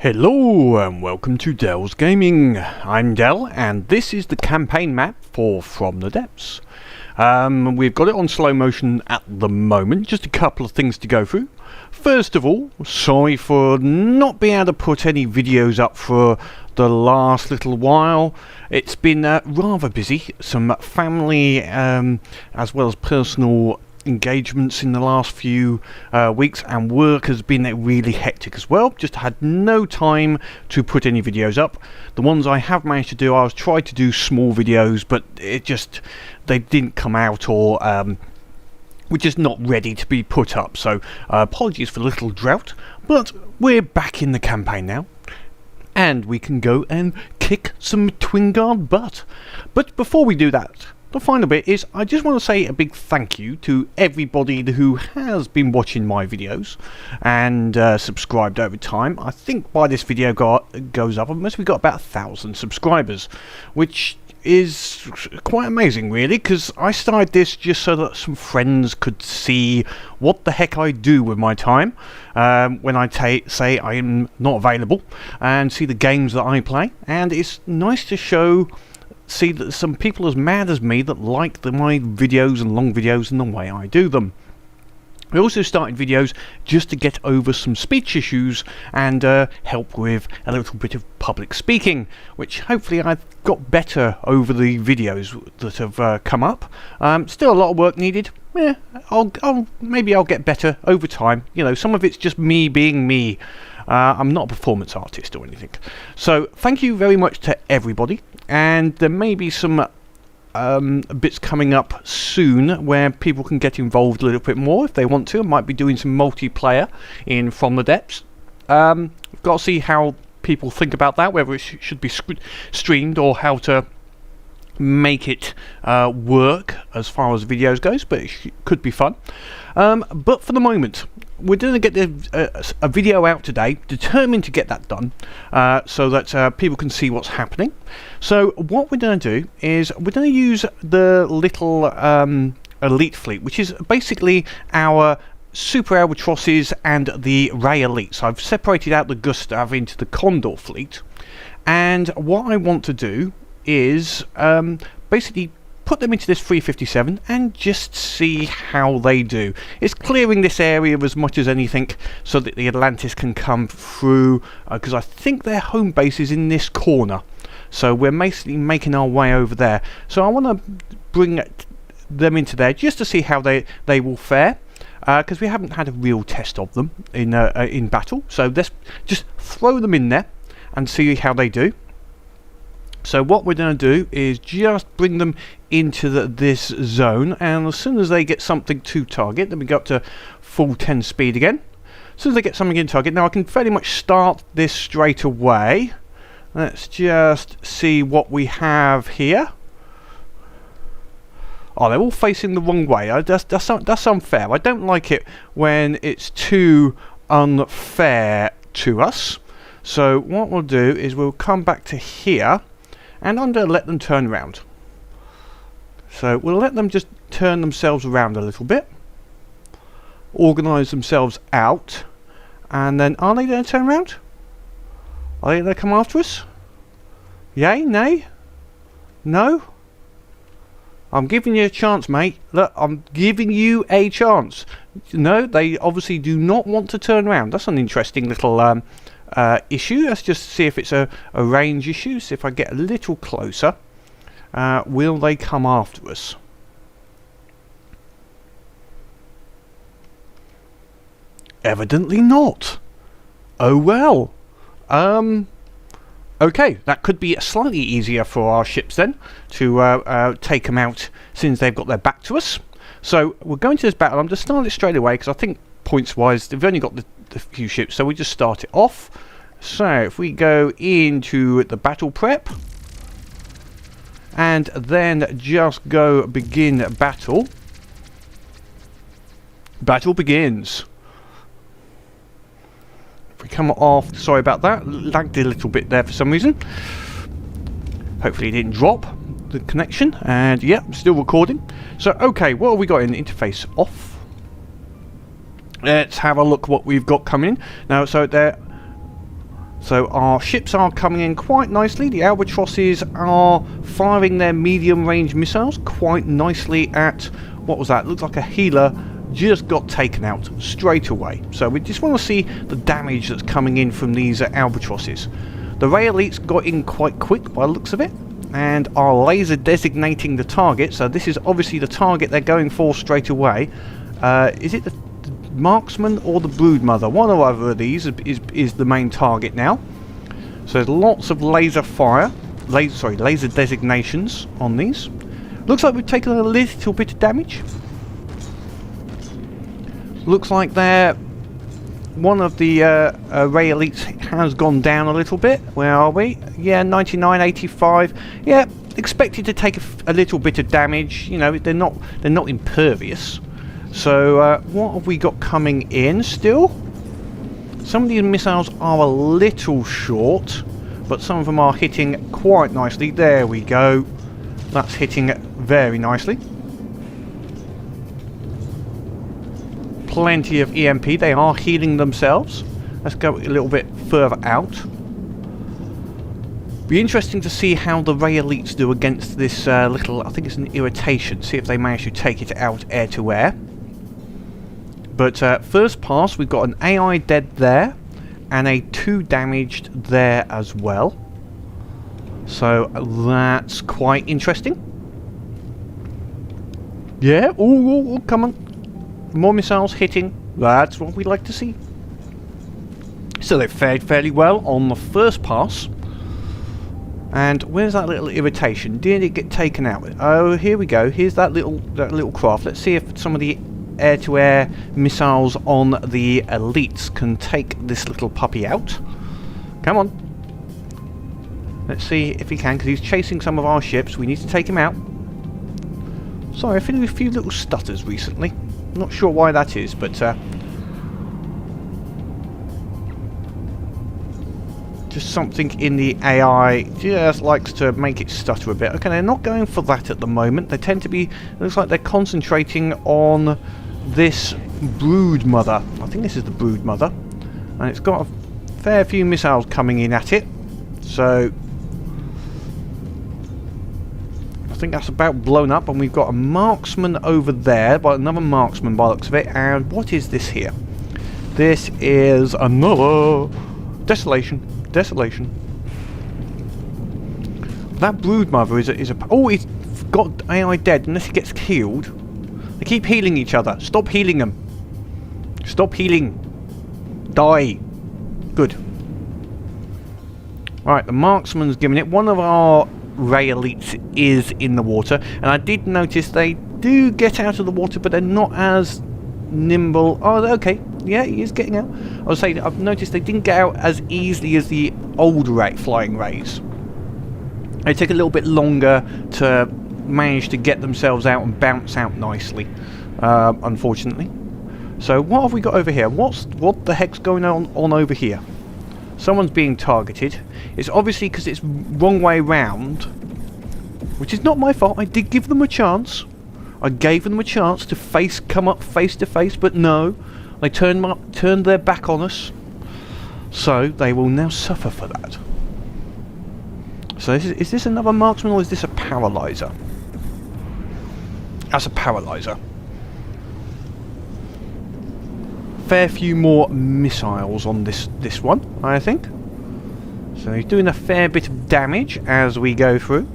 Hello and welcome to Dell's Gaming. I'm Dell and this is the campaign map for From the Depths. We've got it on slow motion at the moment, just a couple of things to go through. First of all, sorry for not being able to put any videos up for the last little while. It's been rather busy, some family as well as personal engagements in the last few weeks, and work has been really hectic as well. Just had no time to put any videos up. The ones I have managed to do, I was tried to do small videos, but they didn't come out, or were just not ready to be put up. So apologies for the little drought, but we're back in the campaign now and we can go and kick some Twin Guard butt. But before we do that, the final bit is I just want to say a big thank you to everybody who has been watching my videos and subscribed over time. I think by this video goes up, we've got about 1,000 subscribers, which is quite amazing really, because I started this just so that some friends could see what the heck I do with my time when I say I am not available, and see the games that I play. And it's nice to see that some people as mad as me that like my videos and long videos and the way I do them. I also started videos just to get over some speech issues and help with a little bit of public speaking, which hopefully I've got better over the videos that have come up. Still a lot of work needed. Yeah, maybe I'll get better over time. You know, some of it's just me being me. I'm not a performance artist or anything. So thank you very much to everybody, and there may be some bits coming up soon where people can get involved a little bit more if they want to. I might be doing some multiplayer in From the Depths. Got to see how people think about that, whether it should be streamed or how to make it work as far as videos goes, but it could be fun. But for the moment, we're going to get a video out today, determined to get that done, so that people can see what's happening. So what we're going to do is we're going to use the little elite fleet, which is basically our Super Albatrosses and the Ray Elites. I've separated out the Gustav into the Condor fleet, and what I want to do is basically put them into this 357 and just see how they do. It's clearing this area as much as anything so that the Atlantis can come through, because I think their home base is in this corner. So we're basically making our way over there. So I want to bring them into there just to see how they will fare, because we haven't had a real test of them in battle. So let's just throw them in there and see how they do. So what we're going to do is just bring them into this zone, and as soon as they get something to target, then we go up to full 10 speed again. As soon as they get something in target, now I can fairly much start this straight away. Let's just see what we have here. Oh, they're all facing the wrong way. That's unfair. I don't like it when it's too unfair to us. So what we'll do is we'll come back to here, and I'm going to let them turn around. So we'll let them just turn themselves around a little bit, organise themselves out, and then are they going to turn around? Are they going to come after us? Yay? Nay? No? I'm giving you a chance, mate. Look, I'm giving you a chance. No, they obviously do not want to turn around. That's an interesting little issue. Let's just see if it's a range issue. See if I get a little closer. Will they come after us? Evidently not. Oh well. Okay, that could be slightly easier for our ships then to take them out, since they've got their back to us. So we're going to this battle. I'm just starting it straight away because I think points wise they've only got the few ships, so we just start it off. So if we go into the battle prep and then just go begin battle. Battle begins. If we come off, sorry about that, lagged a little bit there for some reason. Hopefully it didn't drop the connection, and yeah, I'm still recording. So okay, what have we got in the interface? Off. Let's have a look what we've got coming in now. So there So our ships are coming in quite nicely. The Albatrosses are firing their medium range missiles quite nicely at, what was that? Looks like a healer just got taken out straight away. So we just want to see the damage that's coming in from these Albatrosses. The Ray Elites got in quite quick by the looks of it, and are laser designating the target. So this is obviously the target they're going for straight away. Is it the Marksman or the Broodmother? One or other of these is the main target now. So there's lots of laser fire, laser designations on these. Looks like we've taken a little bit of damage. Looks like one of the Ray Elites has gone down a little bit. Where are we? Yeah, 99, 85. Yeah, expected to take a little bit of damage. You know, they're not impervious. So what have we got coming in still? Some of these missiles are a little short, but some of them are hitting quite nicely. There we go. That's hitting very nicely. Plenty of EMP. They are healing themselves. Let's go a little bit further out. Be interesting to see how the Ray Elites do against this little, I think it's an irritation. See if they manage to take it out air to air. But first pass, we've got an AI dead there, and a 2 damaged there as well. So that's quite interesting. Yeah, oh, come on. More missiles hitting. That's what we like to see. So they fared fairly well on the first pass. And where's that little irritation? Did it get taken out? Oh, here we go. Here's that little craft. Let's see if some of the air-to-air missiles on the Elites can take this little puppy out. Come on. Let's see if he can, because he's chasing some of our ships. We need to take him out. Sorry, I feel a few little stutters recently. Not sure why that is, but just something in the AI just likes to make it stutter a bit. Okay, they're not going for that at the moment. They tend to be, looks like they're concentrating on this Broodmother. I think this is the Broodmother, and it's got a fair few missiles coming in at it. So I think that's about blown up, and we've got a Marksman over there, but another Marksman by the looks of it. And what is this here? This is another Desolation. Desolation. That Broodmother is a oh, he's got AI dead unless he gets healed. They keep healing each other. Stop healing them. Stop healing. Die. Good. Alright, the Marksman's giving it. One of our Ray Elites is in the water, and I did notice they do get out of the water, but they're not as nimble. Oh, okay. Yeah, he is getting out. I was saying, I've noticed they didn't get out as easily as the old flying rays. They take a little bit longer to manage to get themselves out and bounce out nicely, unfortunately. So what have we got over here? What the heck's going on over here? Someone's being targeted. It's obviously because it's wrong way round, which is not my fault. I did give them a chance. I gave them a chance to come up face to face, but no. They turned their back on us. So they will now suffer for that. So is this another Marksman, or is this a Paralyzer? That's a Paralyzer. Fair few more missiles on this one, I think. So he's doing a fair bit of damage as we go through.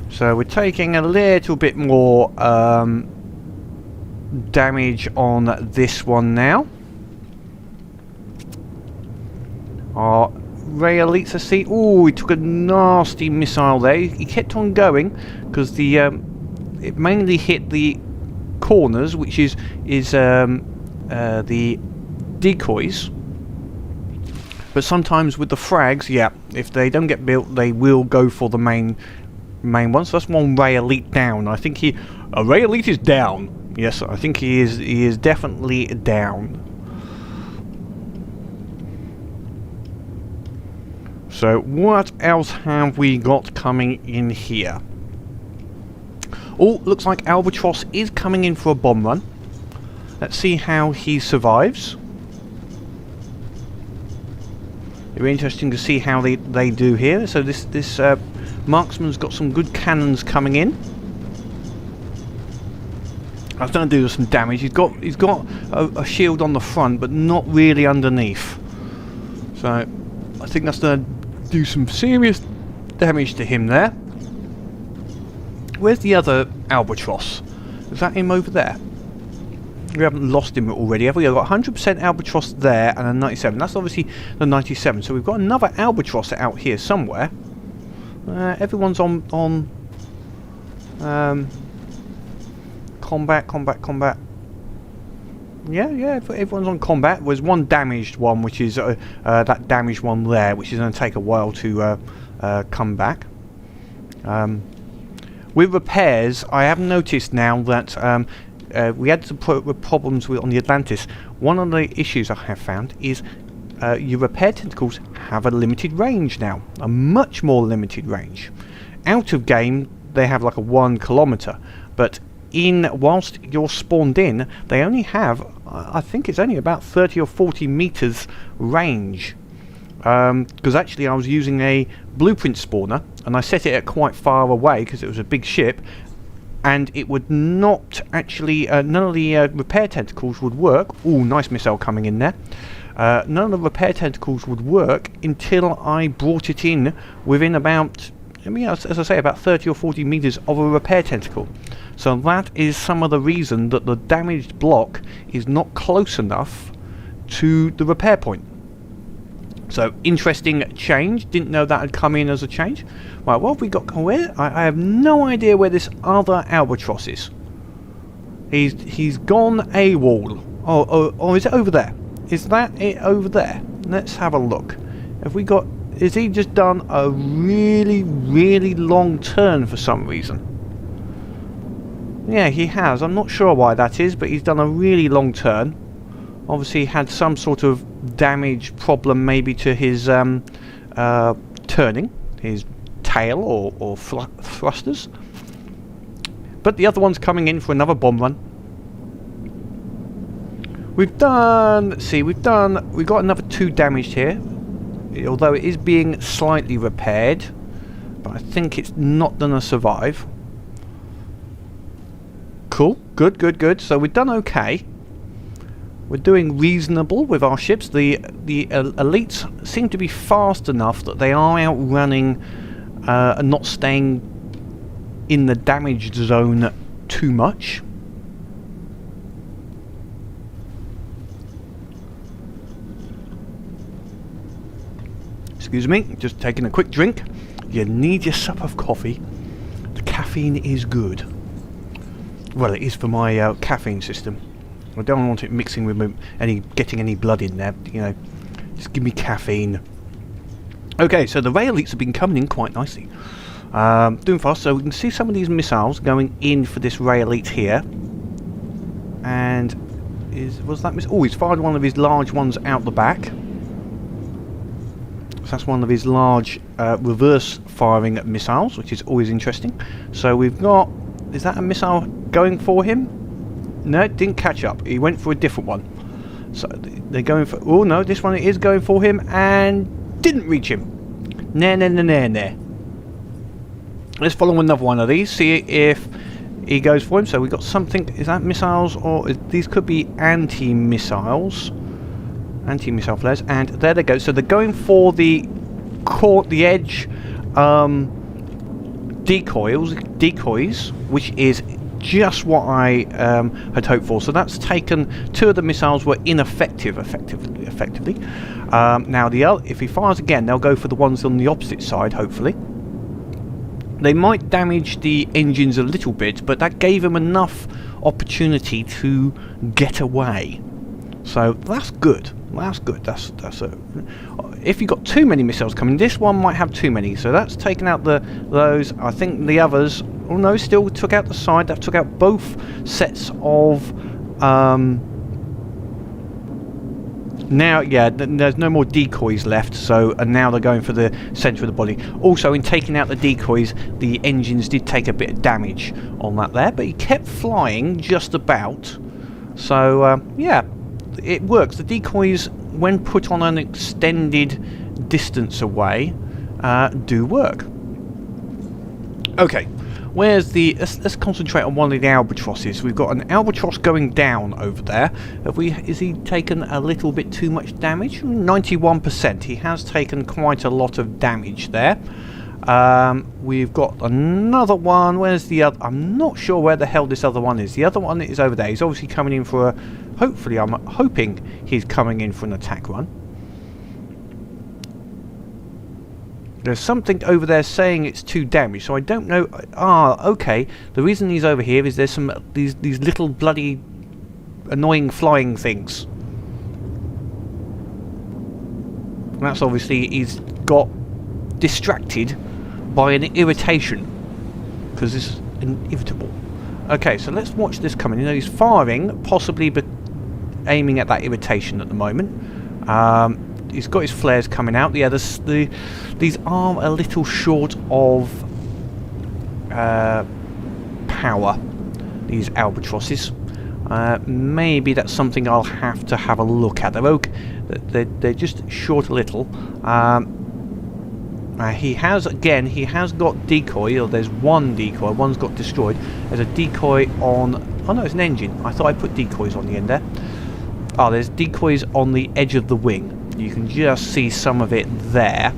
So we're taking a little bit more damage on this one now. Our Ray Elites, I see. Oh, he took a nasty missile there. He kept on going because the it mainly hit the corners, which is the decoys. But sometimes with the frags, yeah, if they don't get built, they will go for the main one. So that's one Ray Elite down. I think a Ray Elite is down. Yes, I think he is definitely down. So what else have we got coming in here? Oh, looks like Albatross is coming in for a bomb run. Let's see how he survives. It'll be interesting to see how they do here. So this Marksman's got some good cannons coming in. I was going to do some damage. He's got a shield on the front, but not really underneath. So I think that's going to do some serious damage to him there. Where's the other Albatross? Is that him over there? We haven't lost him already, have we? I've got 100% Albatross there and a 97. That's obviously the 97. So we've got another Albatross out here somewhere. Everyone's on combat. Yeah, everyone's on combat. There's one damaged one, which is that damaged one there, which is going to take a while to come back. With repairs, I have noticed now that we had some problems on the Atlantis. One of the issues I have found is your repair tentacles have a limited range now, a much more limited range. Out of game, they have like a 1 kilometer, but whilst you're spawned in, they only have, I think it's only about 30 or 40 meters range. Because actually I was using a blueprint spawner and I set it at quite far away because it was a big ship, and it would not actually, none of the repair tentacles would work. Ooh, nice missile coming in there. None of the repair tentacles would work until I brought it in within about, as I say, about 30 or 40 meters of a repair tentacle. So that is some of the reason that the damaged block is not close enough to the repair point. So, interesting change. Didn't know that had come in as a change. Right, what have we got? Where? I have no idea where this other Albatross is. He's gone AWOL. Oh, is it over there? Is that it over there? Let's have a look. Have we got... Is he just done a really, really long turn for some reason? Yeah, he has. I'm not sure why that is, but he's done a really long turn. Obviously, he had some sort of damage problem maybe to his turning, his tail or thrusters. But the other one's coming in for another bomb run. We've got another 2 damaged here, although it is being slightly repaired, but I think it's not going to survive. Cool, good. So we've done okay. We're doing reasonable with our ships. The elites seem to be fast enough that they are outrunning and not staying in the damaged zone too much. Excuse me, just taking a quick drink. You need your sup of coffee. The caffeine is good. Well, it is for my caffeine system. I don't want it mixing with getting any blood in there, you know. Just give me caffeine. Okay, so the ray elites have been coming in quite nicely. Doing fast, so we can see some of these missiles going in for this ray elite here. And was that missile? Oh, he's fired one of his large ones out the back. So that's one of his large reverse firing missiles, which is always interesting. So we've got, is that a missile going for him? No, it didn't catch up. He went for a different one. So they're going for... Oh, no, this one is going for him and didn't reach him. Nah. Let's follow another one of these, see if he goes for him. So we've got something... Is that missiles or... These could be anti-missiles. Anti-missile flares. And there they go. So they're going for the edge decoys, which is... just what I had hoped for. So that's taken 2 of the missiles were ineffective effectively. Now if he fires again, they'll go for the ones on the opposite side, hopefully. They might damage the engines a little bit, but that gave him enough opportunity to get away. So that's good. If you've got too many missiles coming, this one might have too many. So that's taken out those. I think the others... Oh no, still took out the side. That took out both sets of... now, yeah, there's no more decoys left. So, and now they're going for the centre of the body. Also, in taking out the decoys, the engines did take a bit of damage on that there. But he kept flying just about. So, yeah, it works. The decoys, when put on an extended distance away do work. Okay, where's the... Let's concentrate on one of the albatrosses. We've got an albatross going down over there. Is he taken a little bit too much damage? 91%. He has taken quite a lot of damage there. We've got another one. Where's the other? I'm not sure where the hell this other one is. The other one is over there. He's obviously coming in for a... Hopefully, I'm hoping he's coming in for an attack run. There's something over there saying it's too damaged, so I don't know. Ah, okay. The reason he's over here is there's some these little bloody annoying flying things. And that's obviously he's got distracted by an irritation, because it's inevitable. Okay, so let's watch this coming. You know, he's firing, possibly aiming at that irritation at the moment. He's got his flares coming out. Yeah, these are a little short of power, these albatrosses. Maybe that's something I'll have to have a look at. They're just short a little. He has got decoy, or there's one decoy. One's got destroyed. There's a decoy on... Oh no, it's an engine. I thought I put decoys on the end there. Oh, there's decoys on the edge of the wing. You can just see some of it there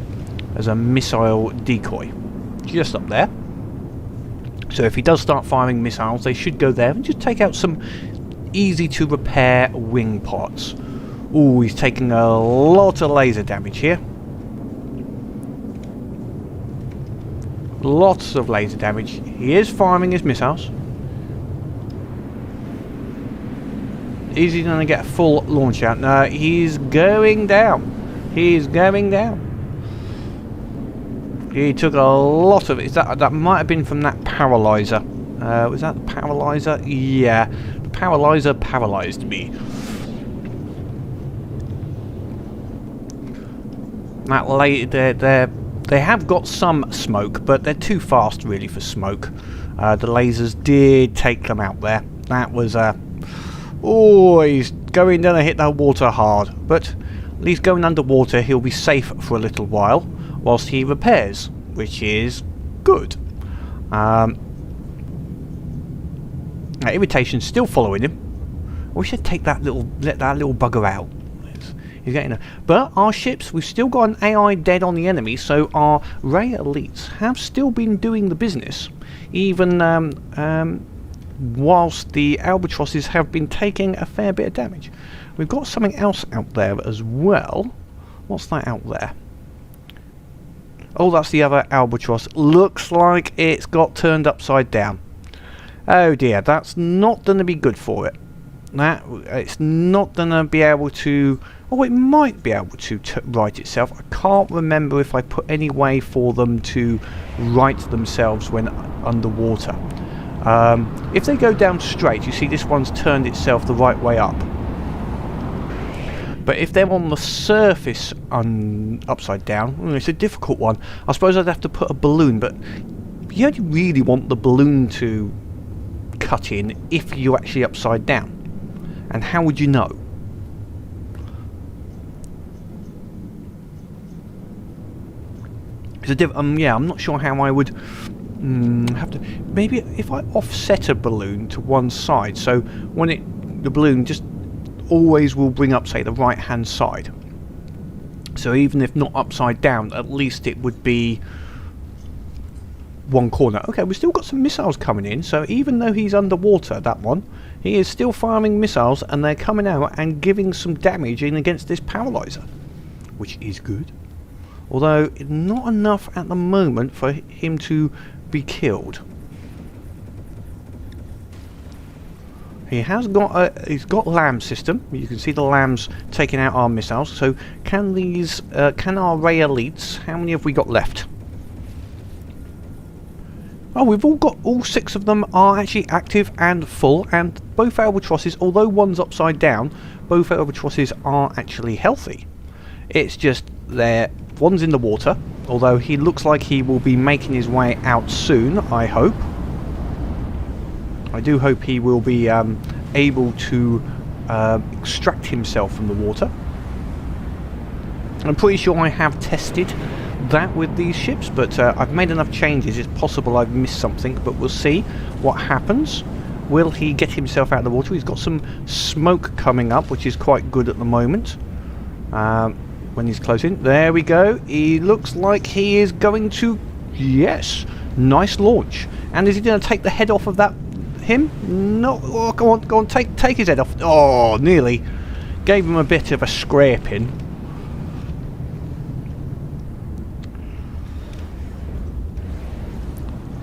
as a missile decoy, just up there. So if he does start firing missiles, they should go there and just take out some easy to repair wing parts. Ooh, he's taking a lot of laser damage here. Lots of laser damage. He is firing his missiles. Is he going to get a full launch out? No, he's going down. He's going down. He took a lot of it. That might have been from that Paralyzer. Was that the Paralyzer? Yeah. The Paralyzer paralyzed me. They have got some smoke, but they're too fast really for smoke. The lasers did take them out there. That was oh, he's going down and hit that water hard. But at least going underwater, he'll be safe for a little while whilst he repairs, which is good. Irritation's still following him. We should let that little bugger out. He's getting but our ships, we've still got an AI dead on the enemy, so our Ray Elites have still been doing the business, even whilst the albatrosses have been taking a fair bit of damage. We've got something else out there as well. What's that out there? Oh, that's the other albatross. Looks like it's got turned upside down. Oh dear, that's not going to be good for it. It's not going to be able to... Oh, it might be able to right itself. I can't remember if I put any way for them to right themselves when underwater. If they go down straight, you see this one's turned itself the right way up. But if they're on the surface upside down, it's a difficult one. I suppose I'd have to put a balloon, but you only really want the balloon to cut in if you're actually upside down. And how would you know? It's a yeah, I'm not sure how I would have to. Maybe if I offset a balloon to one side, so when the balloon just always will bring up, say, the right hand side. So even if not upside down, at least it would be one corner. Okay, we've still got some missiles coming in, so even though he's underwater, that one, he is still firing missiles, and they're coming out and giving some damage in against this Paralyzer, which is good. Although not enough at the moment for him to be killed. He has got he's got LAM system. You can see the LAMs taking out our missiles. So can these can our Ray Elites? How many have we got left? Oh, we've all 6 of them are actually active and full, and both albatrosses, although one's upside down, both albatrosses are actually healthy. It's just one's in the water, although he looks like he will be making his way out soon, I hope. I do hope he will be able to extract himself from the water. I'm pretty sure I have tested that with these ships, but I've made enough changes. It's possible I've missed something, but we'll see what happens. Will he get himself out of the water? He's got some smoke coming up, which is quite good at the moment. When he's close in. There we go. He looks like he is going to... Yes. Nice launch. And is he going to take the head off of that... him? No. Oh, go on, take his head off. Oh, nearly. Gave him a bit of a scraping.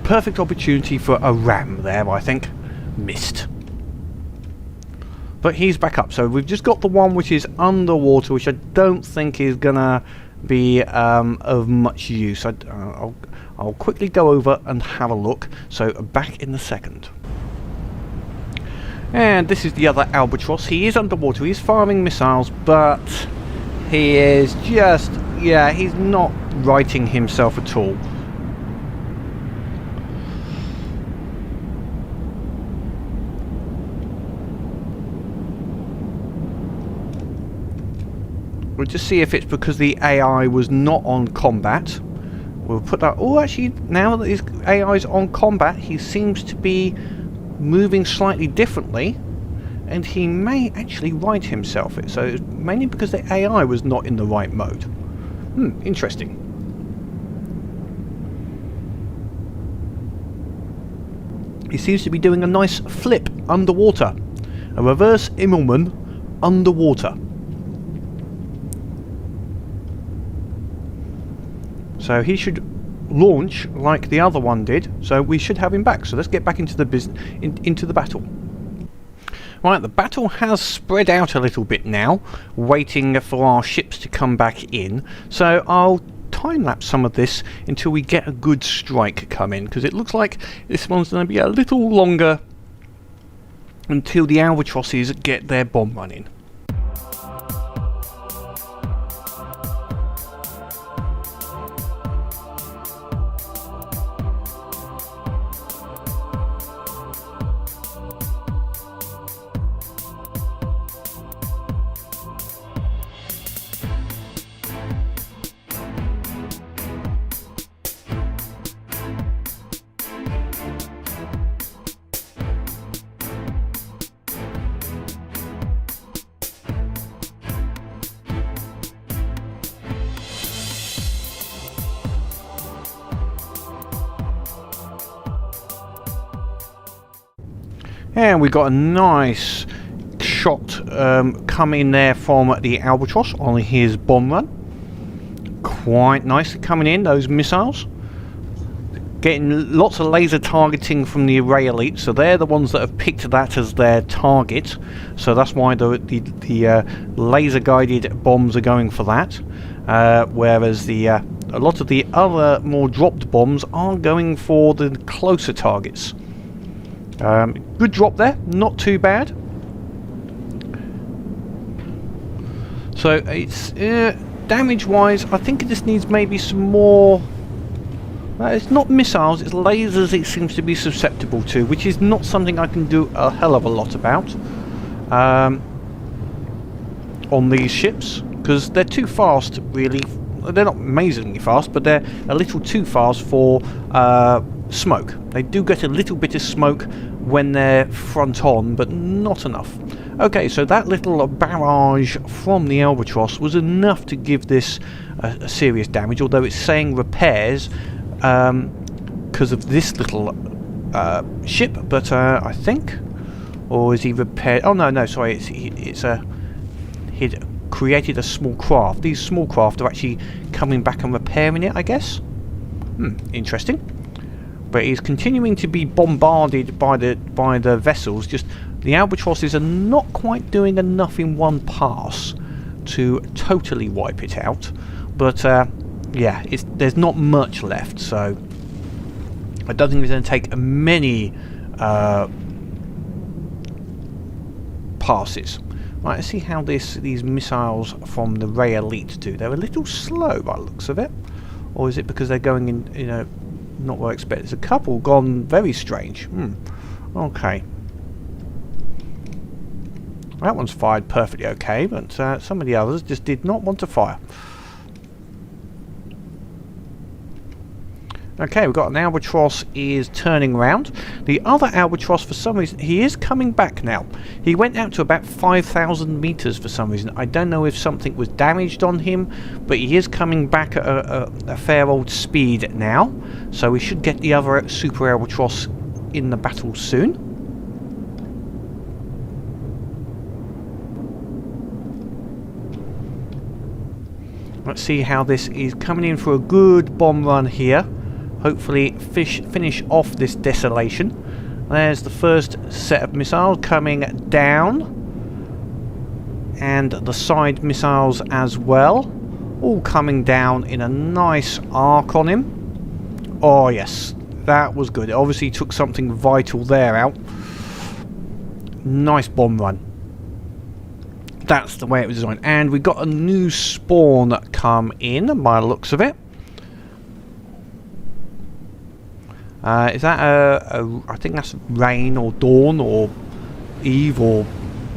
Perfect opportunity for a ram there, I think. Missed. But he's back up, so we've just got the one which is underwater, which I don't think is gonna be of much use. I'll quickly go over and have a look. So back in a second. And this is the other albatross. He is underwater. He's firing missiles, but he is just, yeah, he's not righting himself at all. We'll just see if it's because the AI was not on combat. We'll put that... Oh, actually, now that his AI is on combat, he seems to be moving slightly differently. And he may actually right himself. So it's mainly because the AI was not in the right mode. Interesting. He seems to be doing a nice flip underwater. A reverse Immelman underwater. So he should launch like the other one did, so we should have him back. So let's get back into the into the battle. Right, the battle has spread out a little bit now, waiting for our ships to come back in. So I'll time-lapse some of this until we get a good strike come in, because it looks like this one's going to be a little longer until the albatrosses get their bomb running. And we got a nice shot coming there from the albatross on his bomb run. Quite nicely coming in, those missiles. Getting lots of laser targeting from the array elite, so they're the ones that have picked that as their target. So that's why the laser guided bombs are going for that. Whereas a lot of the other more dropped bombs are going for the closer targets. Good drop there, not too bad. So it's damage wise, I think it just needs maybe some more. It's not missiles, it's lasers it seems to be susceptible to, which is not something I can do a hell of a lot about on these ships, because they're too fast really. They're not amazingly fast, but they're a little too fast for smoke. They do get a little bit of smoke when they're front on, but not enough. Okay, so that little barrage from the albatross was enough to give this a serious damage, although it's saying repairs because of this little ship, but I think, or is he repaired? Oh no, sorry, he'd created a small craft. These small craft are actually coming back and repairing it, I guess. Interesting. But he's continuing to be bombarded by the vessels. Just the albatrosses are not quite doing enough in one pass to totally wipe it out. But yeah, there's not much left, so I don't think it's going to take many passes. Right, let's see how these missiles from the Ray Elite do. They're a little slow by the looks of it, or is it because they're going in, not what I expect. There's a couple gone very strange. Okay. That one's fired perfectly okay, but some of the others just did not want to fire. Okay, we've got an albatross is turning round. The other albatross, for some reason, he is coming back now. He went out to about 5,000 meters for some reason. I don't know if something was damaged on him, but he is coming back at a fair old speed now. So we should get the other super albatross in the battle soon. Let's see how this is coming in for a good bomb run here. Hopefully finish off this Desolation. There's the first set of missiles coming down. And the side missiles as well. All coming down in a nice arc on him. Oh yes, that was good. It obviously took something vital there out. Nice bomb run. That's the way it was designed. And we got a new spawn come in by the looks of it. Is that I think that's Rain or Dawn or Eve or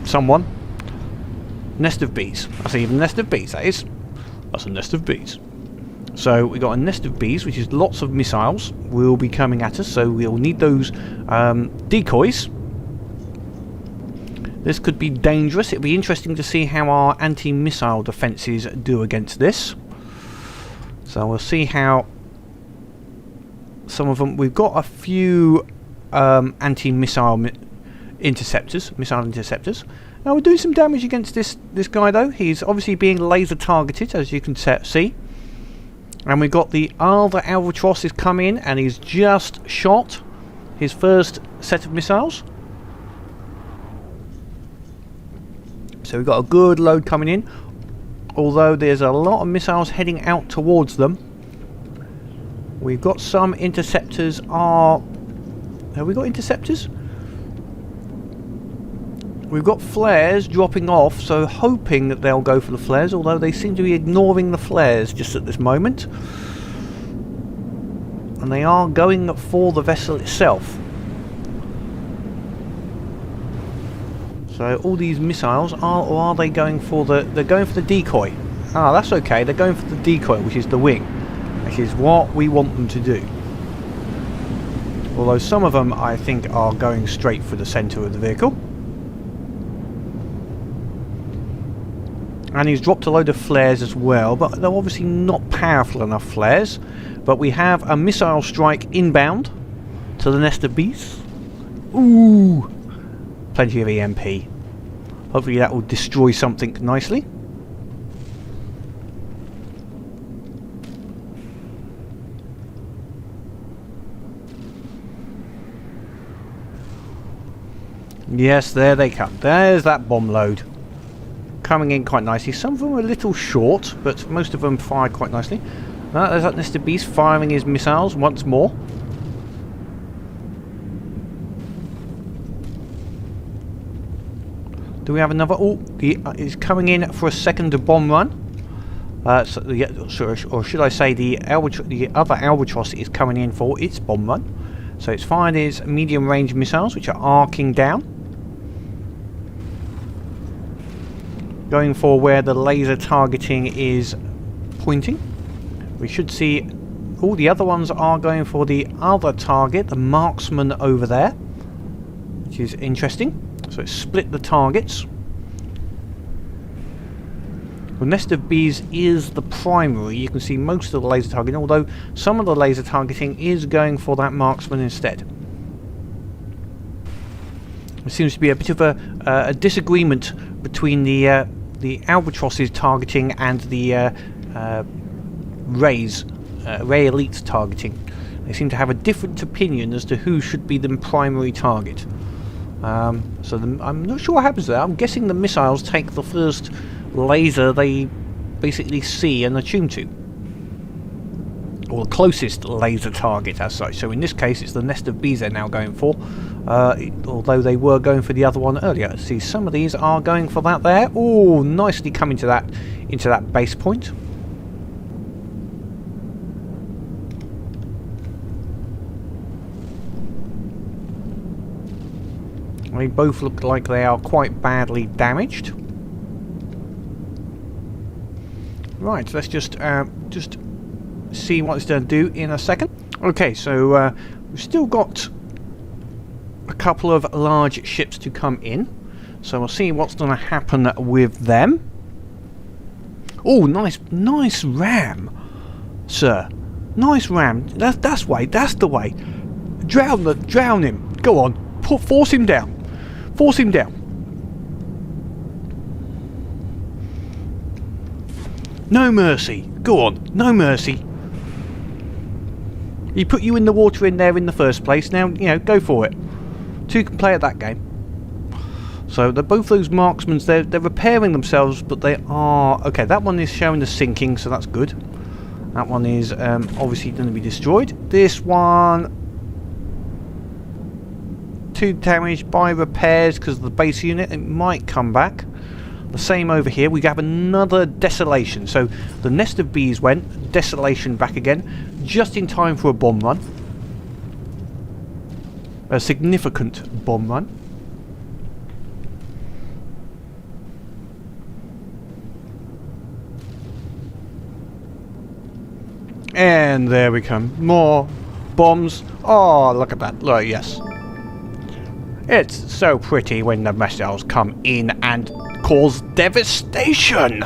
someone. Nestofbees. That's even Nestofbees, that is. That's a nest of bees. So we got a nest of bees, which is lots of missiles will be coming at us, so we'll need those decoys. This could be dangerous. It'll be interesting to see how our anti-missile defences do against this. So we'll see how some of them. We've got a few anti-missile interceptors. Now we're doing some damage against this guy though. He's obviously being laser targeted, as you can see. And we've got the other albatross is come in, and he's just shot his first set of missiles. So we've got a good load coming in, although there's a lot of missiles heading out towards them. We've got some interceptors. Have we got interceptors? We've got flares dropping off, so hoping that they'll go for the flares, although they seem to be ignoring the flares just at this moment. And they are going for the vessel itself. So all these missiles are they going for they're going for the decoy. Ah, that's okay, they're going for the decoy, which is the wing, which is what we want them to do. Although some of them I think are going straight for the centre of the vehicle. And he's dropped a load of flares as well, but they're obviously not powerful enough flares. But we have a missile strike inbound to the Nestofbees. Ooh! Plenty of EMP. Hopefully that will destroy something nicely. Yes, there they come. There's that bomb load. Coming in quite nicely. Some of them are a little short, but most of them fired quite nicely. There's that Nestofbees firing his missiles once more. Do we have another? Oh, he's coming in for a second bomb run. Or should I say the other albatross is coming in for its bomb run. So it's fired his medium range missiles, which are arcing down. Going for where the laser targeting is pointing. We should see all the other ones are going for the other target, the Marksman over there, which is interesting. So it's split the targets. The Nestofbees is the primary. You can see most of the laser targeting, although some of the laser targeting is going for that Marksman instead. There seems to be a bit of a disagreement between the albatrosses targeting and the Ray Elite's targeting. They seem to have a different opinion as to who should be the primary target. I'm not sure what happens there. I'm guessing the missiles take the first laser they basically see and attune to. Or the closest laser target as such. So in this case it's the Nestofbees they're now going for. Although they were going for the other one earlier. See, some of these are going for that there. Oh, nicely coming to that into that base point. They both look like they are quite badly damaged. Right, let's just see what it's going to do in a second. Okay, so we've still got a couple of large ships to come in. So we'll see what's going to happen with them. Oh, nice ram, sir. Nice ram. That's the way. Drown him. Go on. Force him down. Force him down. No mercy. Go on. No mercy. He put you in the water in there in the first place. Now, you know, go for it. Two can play at that game. So they're both those marksmen. They're repairing themselves, but they are... Okay, that one is showing the sinking, so that's good. That one is obviously going to be destroyed. This one... 2 damaged by repairs because of the base unit. It might come back. The same over here. We have another Desolation. So the Nestofbees went. Desolation back again. Just in time for a bomb run. A significant bomb run. And there we come. More bombs. Oh, look at that. Look, yes. It's so pretty when the missiles come in and cause devastation.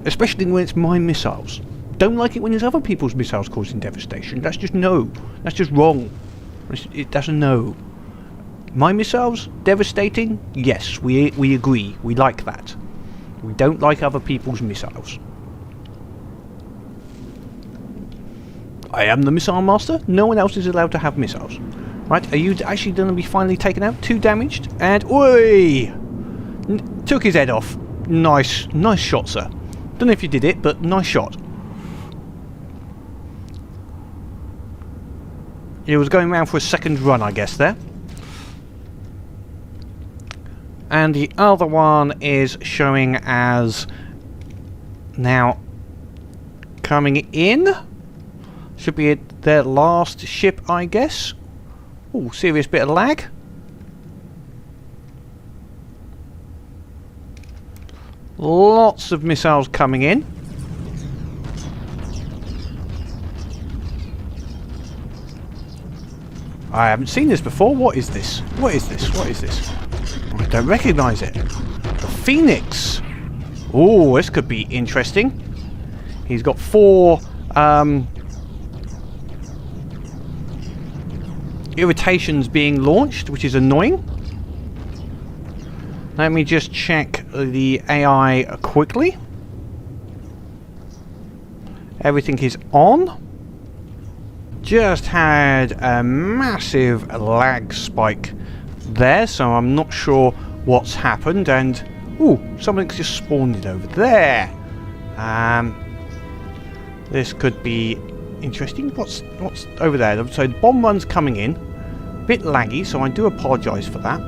Especially when it's my missiles. Don't like it when it's other people's missiles causing devastation. That's just no. That's just wrong. That's a no. My missiles devastating? Yes, we agree. We like that. We don't like other people's missiles. I am the missile master. No one else is allowed to have missiles. Right, are you actually going to be finally taken out? 2 damaged. And... Oi! Took his head off. Nice shot, sir. Don't know if you did it, but nice shot. He was going around for a second run, I guess, there. And the other one is showing as... Now... Coming in... Should be their last ship, I guess. Oh, serious bit of lag. Lots of missiles coming in. I haven't seen this before. What is this? What is this? What is this? I don't recognise it. The Phoenix. Oh, this could be interesting. He's got 4... irritations being launched, which is annoying. Let me just check the AI quickly. Everything is on. Just had a massive lag spike there, so I'm not sure what's happened. And ooh, something's just spawned over there. This could be interesting. What's over there? So the bomb run's coming in. Bit laggy, so I do apologise for that.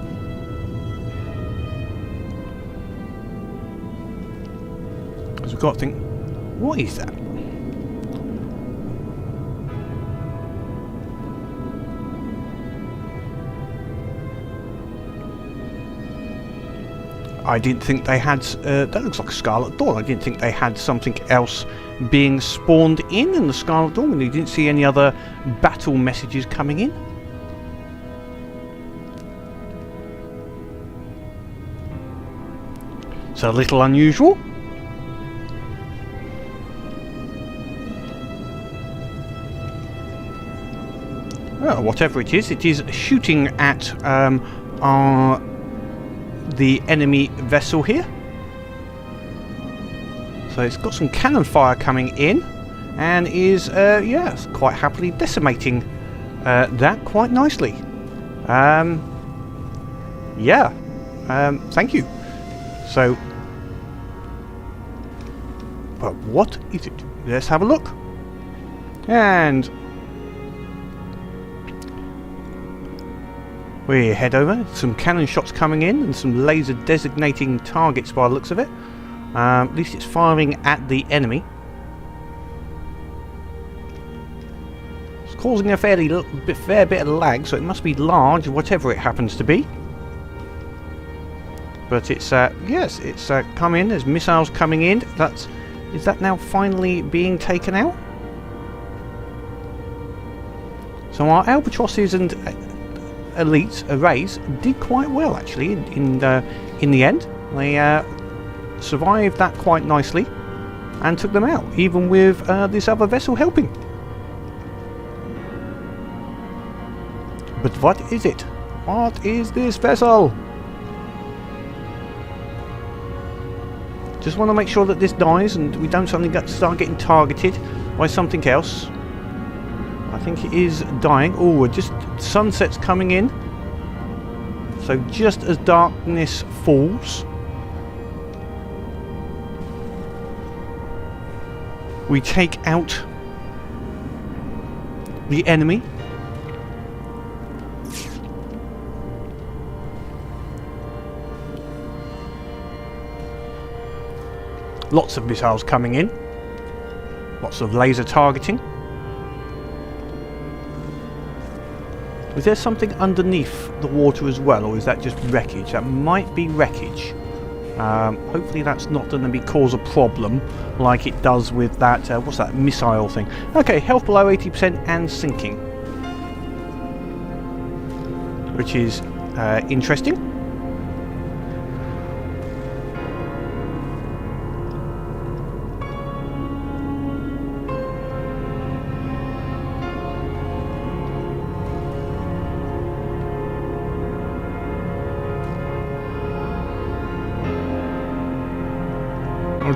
Because we've got to think, what is that? I didn't think they had... that looks like a Scarlet Dawn. I didn't think they had something else being spawned in the Scarlet Dawn. We didn't see any other battle messages coming in. It's a little unusual. Well, whatever it is shooting at the enemy vessel here. So it's got some cannon fire coming in and is, yeah, quite happily decimating that quite nicely. Yeah, thank you. So, but what is it? Let's have a look. And we head over. Some cannon shots coming in and some laser designating targets by the looks of it. At least it's firing at the enemy. It's causing a fair bit of lag, so it must be large, whatever it happens to be. But it's yes, it's come in. There's missiles coming in. Is that now finally being taken out? So our albatrosses and elites arrays did quite well actually in the end. They survived that quite nicely and took them out, even with this other vessel helping. But what is it? What is this vessel? Just want to make sure that this dies and we don't suddenly start getting targeted by something else. I think it is dying. Oh, just sunset's coming in. So just as darkness falls, we take out the enemy. Lots of missiles coming in. Lots of laser targeting. Is there something underneath the water as well, or is that just wreckage? That might be wreckage. Hopefully that's not going to cause a problem like it does with that, what's that, missile thing. Okay, health below 80% and sinking. Which is interesting.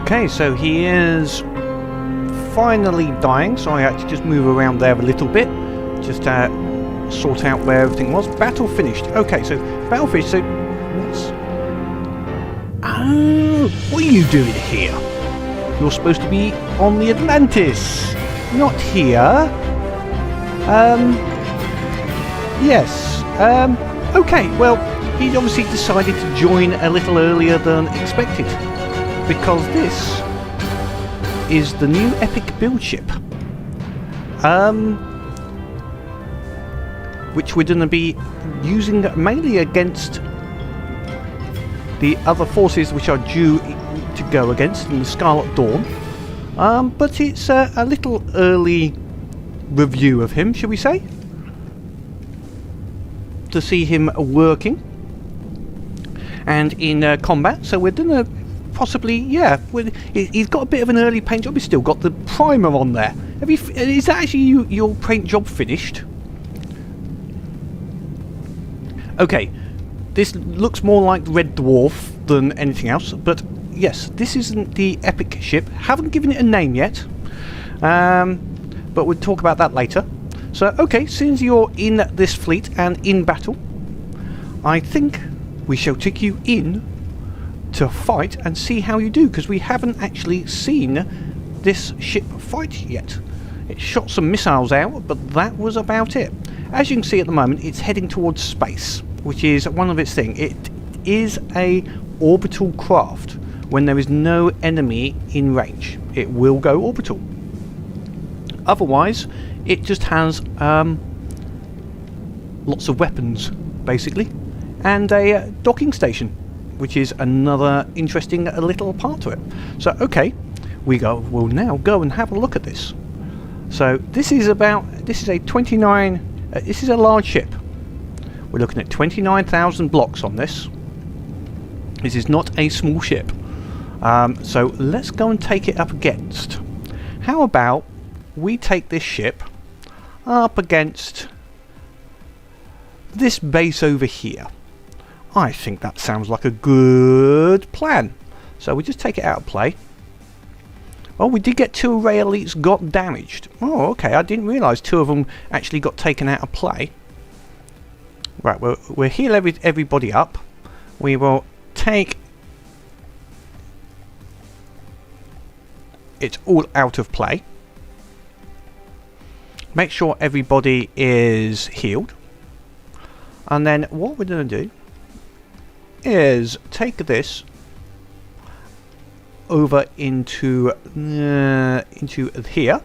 Okay, so he is finally dying, so I had to just move around there a little bit, just sort out where everything was. Battle finished. Okay, so battle finished, so what's... Oh, what are you doing here? You're supposed to be on the Atlantis, not here. Yes, okay, well, he obviously decided to join a little earlier than expected, because this is the new epic build ship, which we're going to be using mainly against the other forces which are due to go against in the Scarlet Dawn, but it's a little early review of him, shall we say, to see him working and in combat. So we're going to possibly, yeah, he's got a bit of an early paint job. He's still got the primer on there. Is that actually your paint job finished? Okay, this looks more like Red Dwarf than anything else, but yes, this isn't the epic ship. Haven't given it a name yet, but we'll talk about that later. So, okay, since you're in this fleet and in battle, I think we shall take you in to fight and see how you do, because we haven't actually seen this ship fight yet. It shot some missiles out, but that was about it. As you can see at the moment, it's heading towards space, which is one of its things. It is a orbital craft. When there is no enemy in range, it will go orbital. Otherwise, it just has lots of weapons, basically, and a docking station, which is another interesting little part to it. So, okay, we'll now go and have a look at this. So, this is a large ship. We're looking at 29,000 blocks on this. This is not a small ship. So, let's go and take it up against. How about we take this ship up against this base over here? I think that sounds like a good plan. So we just take it out of play. Oh, we did get 2 array elites got damaged. Oh, okay, I didn't realise 2 of them actually got taken out of play. Right, we'll heal everybody up. We will take it all out of play. Make sure everybody is healed. And then what we're going to do is take this over into here,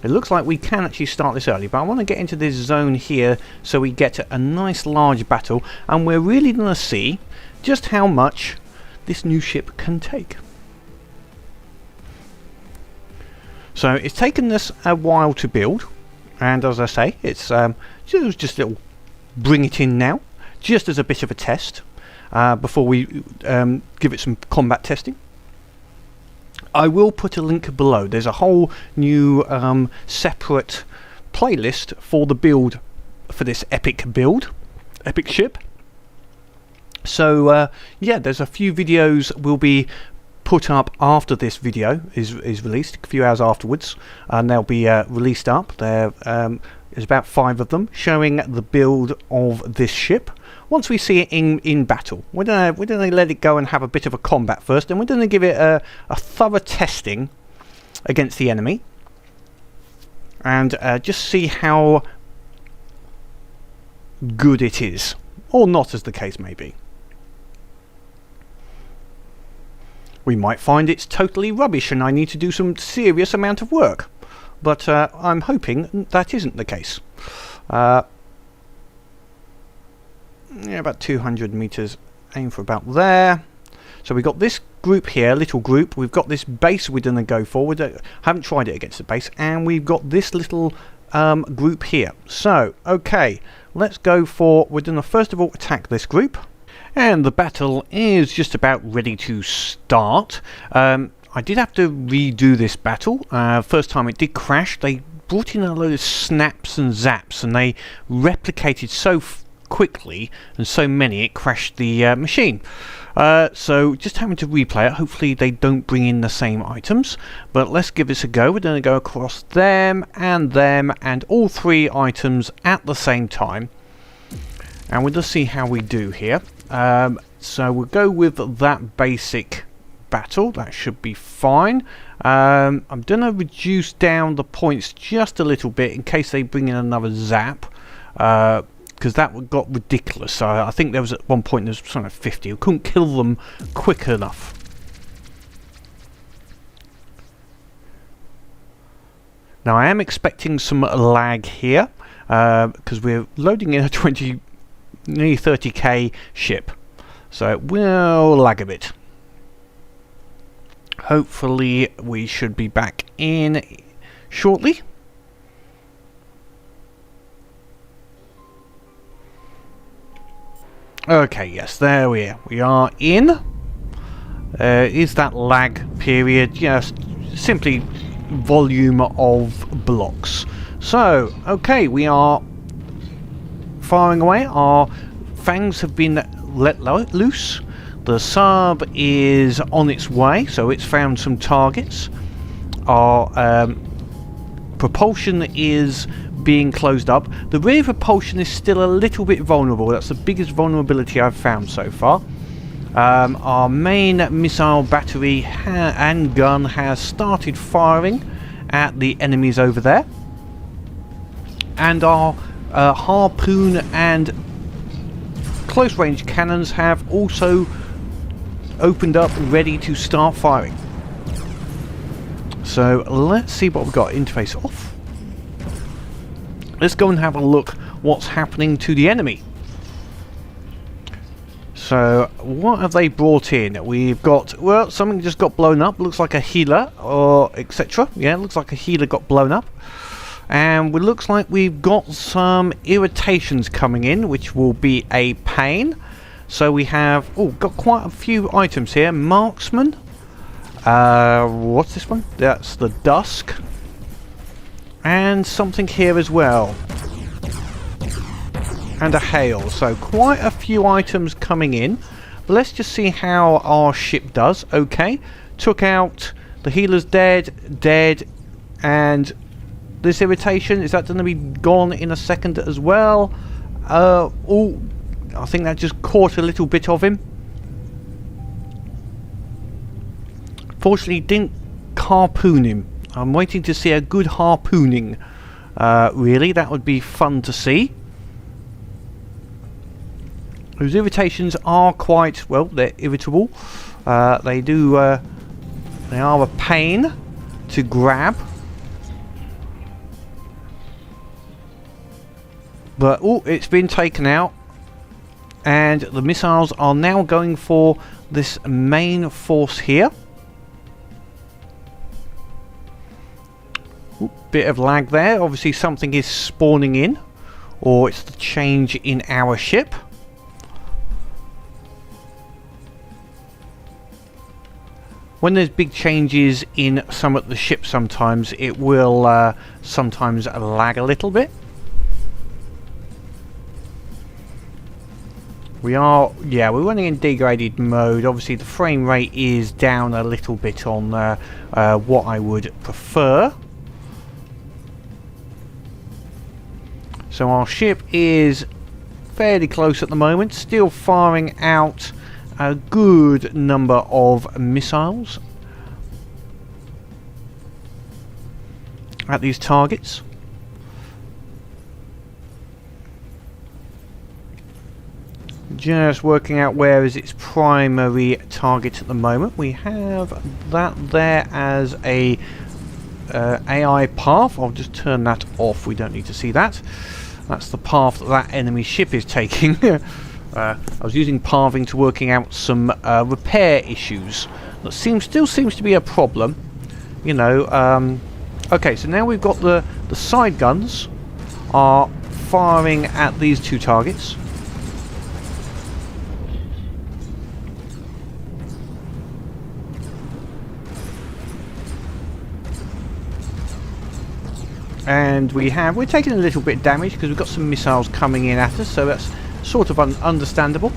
It looks like we can actually start this early, but I want to get into this zone here so we get a nice large battle, and we're really going to see just how much this new ship can take. So it's taken us a while to build, and as I say, it's just a little bring it in now, just as a bit of a test before we give it some combat testing. I will put a link below. There's a whole new separate playlist for the build for this epic ship. So yeah, there's a few videos will be put up after this video is released, a few hours afterwards, and they'll be released up. There's about 5 of them showing the build of this ship. Once we see it in battle, we're gonna let it go and have a bit of a combat first, and we're gonna give it a thorough testing against the enemy, and just see how good it is, or not, as the case may be. We might find it's totally rubbish and I need to do some serious amount of work, but I'm hoping that isn't the case. Yeah, about 200 meters, aim for about there. So we've got this group here, little group. We've got this base we're going to go for. We haven't tried it against the base, and we've got this little group here. So, okay, let's go for, we're going to first of all attack this group, and the battle is just about ready to start. I did have to redo this battle. First time it did crash. They brought in a load of snaps and zaps, and they replicated so quickly and so many it crashed the machine. So just having to replay it. Hopefully they don't bring in the same items, but let's give this a go. We're going to go across them and all 3 items at the same time, and we'll just see how we do here. So we'll go with that basic battle. That should be fine. I'm going to reduce down the points just a little bit in case they bring in another zap, because that got ridiculous. I think there was at one point there was something like 50. We couldn't kill them quick enough. Now I am expecting some lag here because we're loading in a nearly 30k ship, so it will lag a bit. Hopefully we should be back in shortly. Okay, yes, there we are in. Is that lag period just simply volume of blocks? So, okay, we are firing away. Our fangs have been let loose. The sub is on its way, so it's found some targets. Our propulsion is being closed up. The rear propulsion is still a little bit vulnerable. That's the biggest vulnerability I've found so far. Our main missile battery and gun has started firing at the enemies over there, and our harpoon and close range cannons have also opened up, ready to start firing. So let's see what we've got. Interface off. Let's go and have a look what's happening to the enemy. So what have they brought in? We've got, well, something just got blown up. Looks like a healer or etc. Yeah, looks like a healer got blown up. And it looks like we've got some irritations coming in, which will be a pain. So we have, got quite a few items here. Marksman. What's this one? That's the Dusk. And something here as well. And a hail. So quite a few items coming in. But let's just see how our ship does. Okay. Took out the healer's dead. And this irritation, is that going to be gone in a second as well? I think that just caught a little bit of him. Fortunately, didn't harpoon him. I'm waiting to see a good harpooning. Really, that would be fun to see. Those irritations are quite, well, they're irritable. They are a pain to grab. But oh, it's been taken out, and the missiles are now going for this main force here. Ooh, bit of lag there. Obviously something is spawning in, or it's the change in our ship. When there's big changes in some of the ships, sometimes it will sometimes lag a little bit. We're running in degraded mode. Obviously the frame rate is down a little bit on what I would prefer. So our ship is fairly close at the moment, still firing out a good number of missiles at these targets. Just working out where is its primary target at the moment. We have that there as a AI path. I'll just turn that off, we don't need to see that. That's the path that enemy ship is taking. I was using pathing to working out some repair issues. That still seems to be a problem. You know, okay, so now we've got the side guns are firing at these two targets. And we're taking a little bit of damage because we've got some missiles coming in at us, so that's sort of understandable.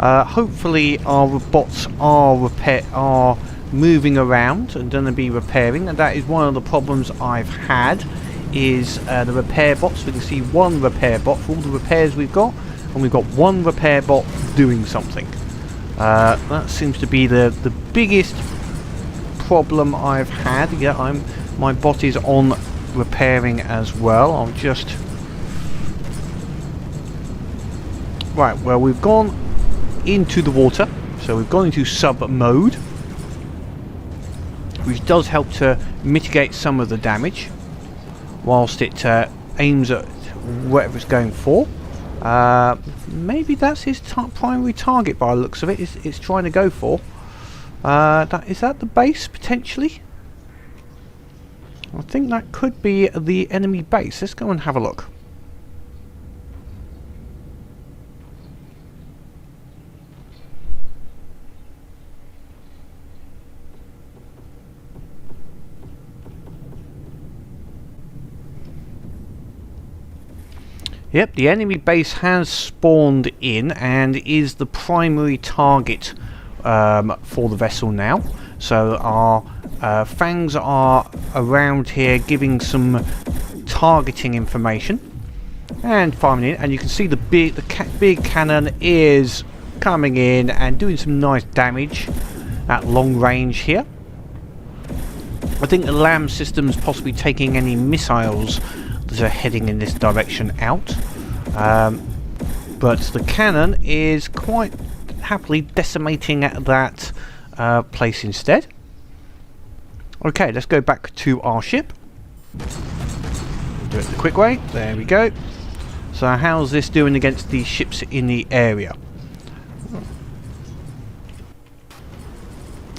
Hopefully our bots are moving around and going to be repairing, and that is one of the problems I've had, is the repair bots. We can see one repair bot for all the repairs we've got, and we've got one repair bot doing something. That seems to be the biggest problem I've had. Yeah, my bot is on repairing as well. I'll just... Right, well, we've gone into the water, so we've gone into sub mode, which does help to mitigate some of the damage whilst it aims at whatever it's going for. Maybe that's his primary target by the looks of it. It's trying to go for. Is that the base potentially? I think that could be the enemy base. Let's go and have a look. Yep, the enemy base has spawned in and is the primary target for the vessel now. So our fangs are around here giving some targeting information and firing in, and you can see the big cannon is coming in and doing some nice damage at long range here. I think the LAM system's possibly taking any missiles that are heading in this direction out, but the cannon is quite happily decimating that place instead. Okay, let's go back to our ship. Do it the quick way. There we go. So how's this doing against the ships in the area?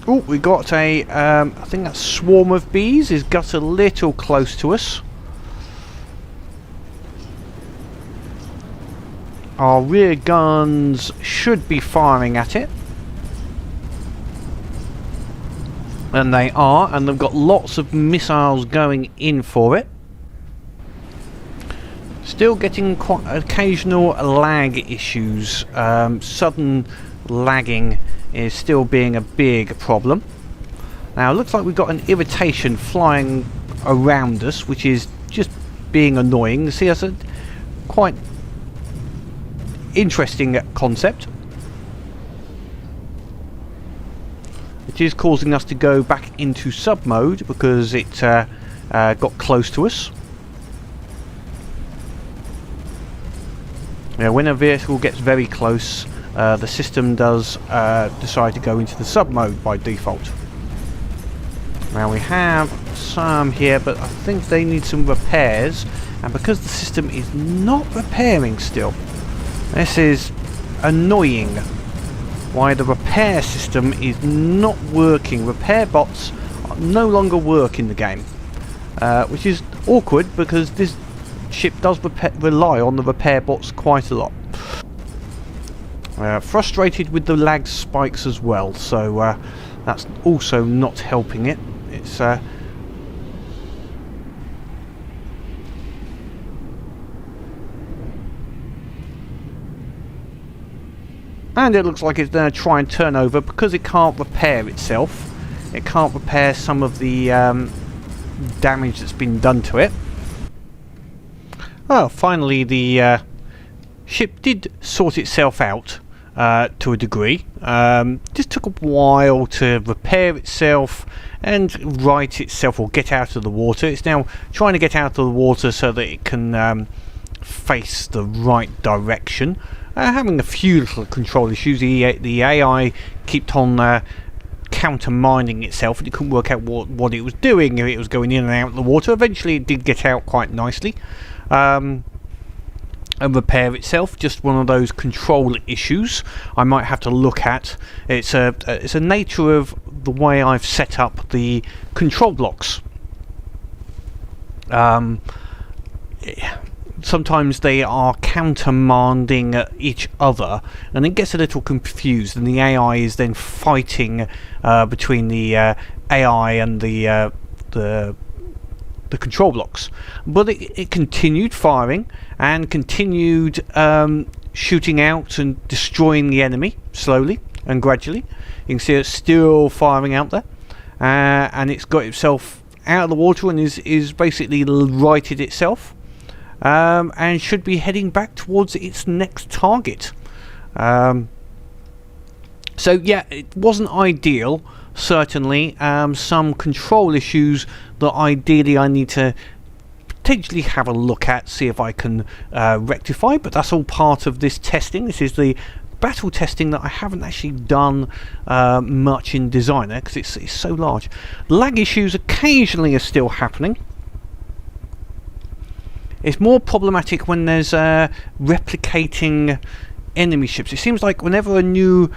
Oh, we got a I think that swarm of bees has got a little close to us. Our rear guns should be firing at it. And they are, and they've got lots of missiles going in for it. Still getting quite occasional lag issues. Sudden lagging is still being a big problem. Now it looks like we've got an irritation flying around us, which is just being annoying. See, that's a quite interesting concept. It is causing us to go back into sub mode because it got close to us. Now, when a vehicle gets very close, the system does decide to go into the sub mode by default. Now we have some here, but I think they need some repairs, and because the system is not repairing still, this is annoying. Why the repair system is not working. Repair bots no longer work in the game, which is awkward because this ship does rely on the repair bots quite a lot. Frustrated with the lag spikes as well, so that's also not helping it. It's and it looks like it's going to try and turn over because it can't repair itself. It can't repair some of the damage that's been done to it. Oh, finally the ship did sort itself out to a degree. Just took a while to repair itself and right itself, or get out of the water. It's now trying to get out of the water so that it can face the right direction. Having a few little control issues. The AI kept on countermining itself, and it couldn't work out what it was doing, if it was going in and out of the water. Eventually it did get out quite nicely and repair itself. Just one of those control issues I might have to look at. It's a nature of the way I've set up the control blocks. Sometimes they are countermanding each other, and it gets a little confused, and the AI is then fighting between the AI and the control blocks. But it continued firing and continued shooting out and destroying the enemy slowly and gradually. You can see it's still firing out there, and it's got itself out of the water and is basically righted itself. And should be heading back towards its next target. So yeah, it wasn't ideal, certainly. Some control issues that ideally I need to potentially have a look at, see if I can rectify, but that's all part of this testing. This is the battle testing that I haven't actually done much in Designer because it's so large. Lag issues occasionally are still happening. It's more problematic when there's replicating enemy ships. It seems like whenever a new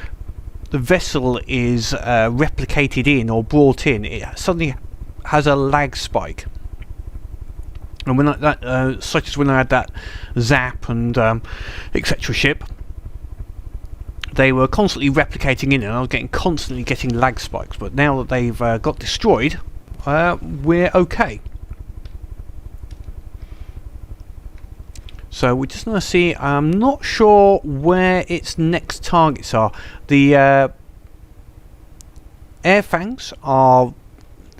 vessel is replicated in or brought in, it suddenly has a lag spike. And when such as when I had that Zap and etc. ship, they were constantly replicating in, and I was constantly getting lag spikes. But now that they've got destroyed, we're okay. So we're just going to see. I'm not sure where its next targets are. The air fangs are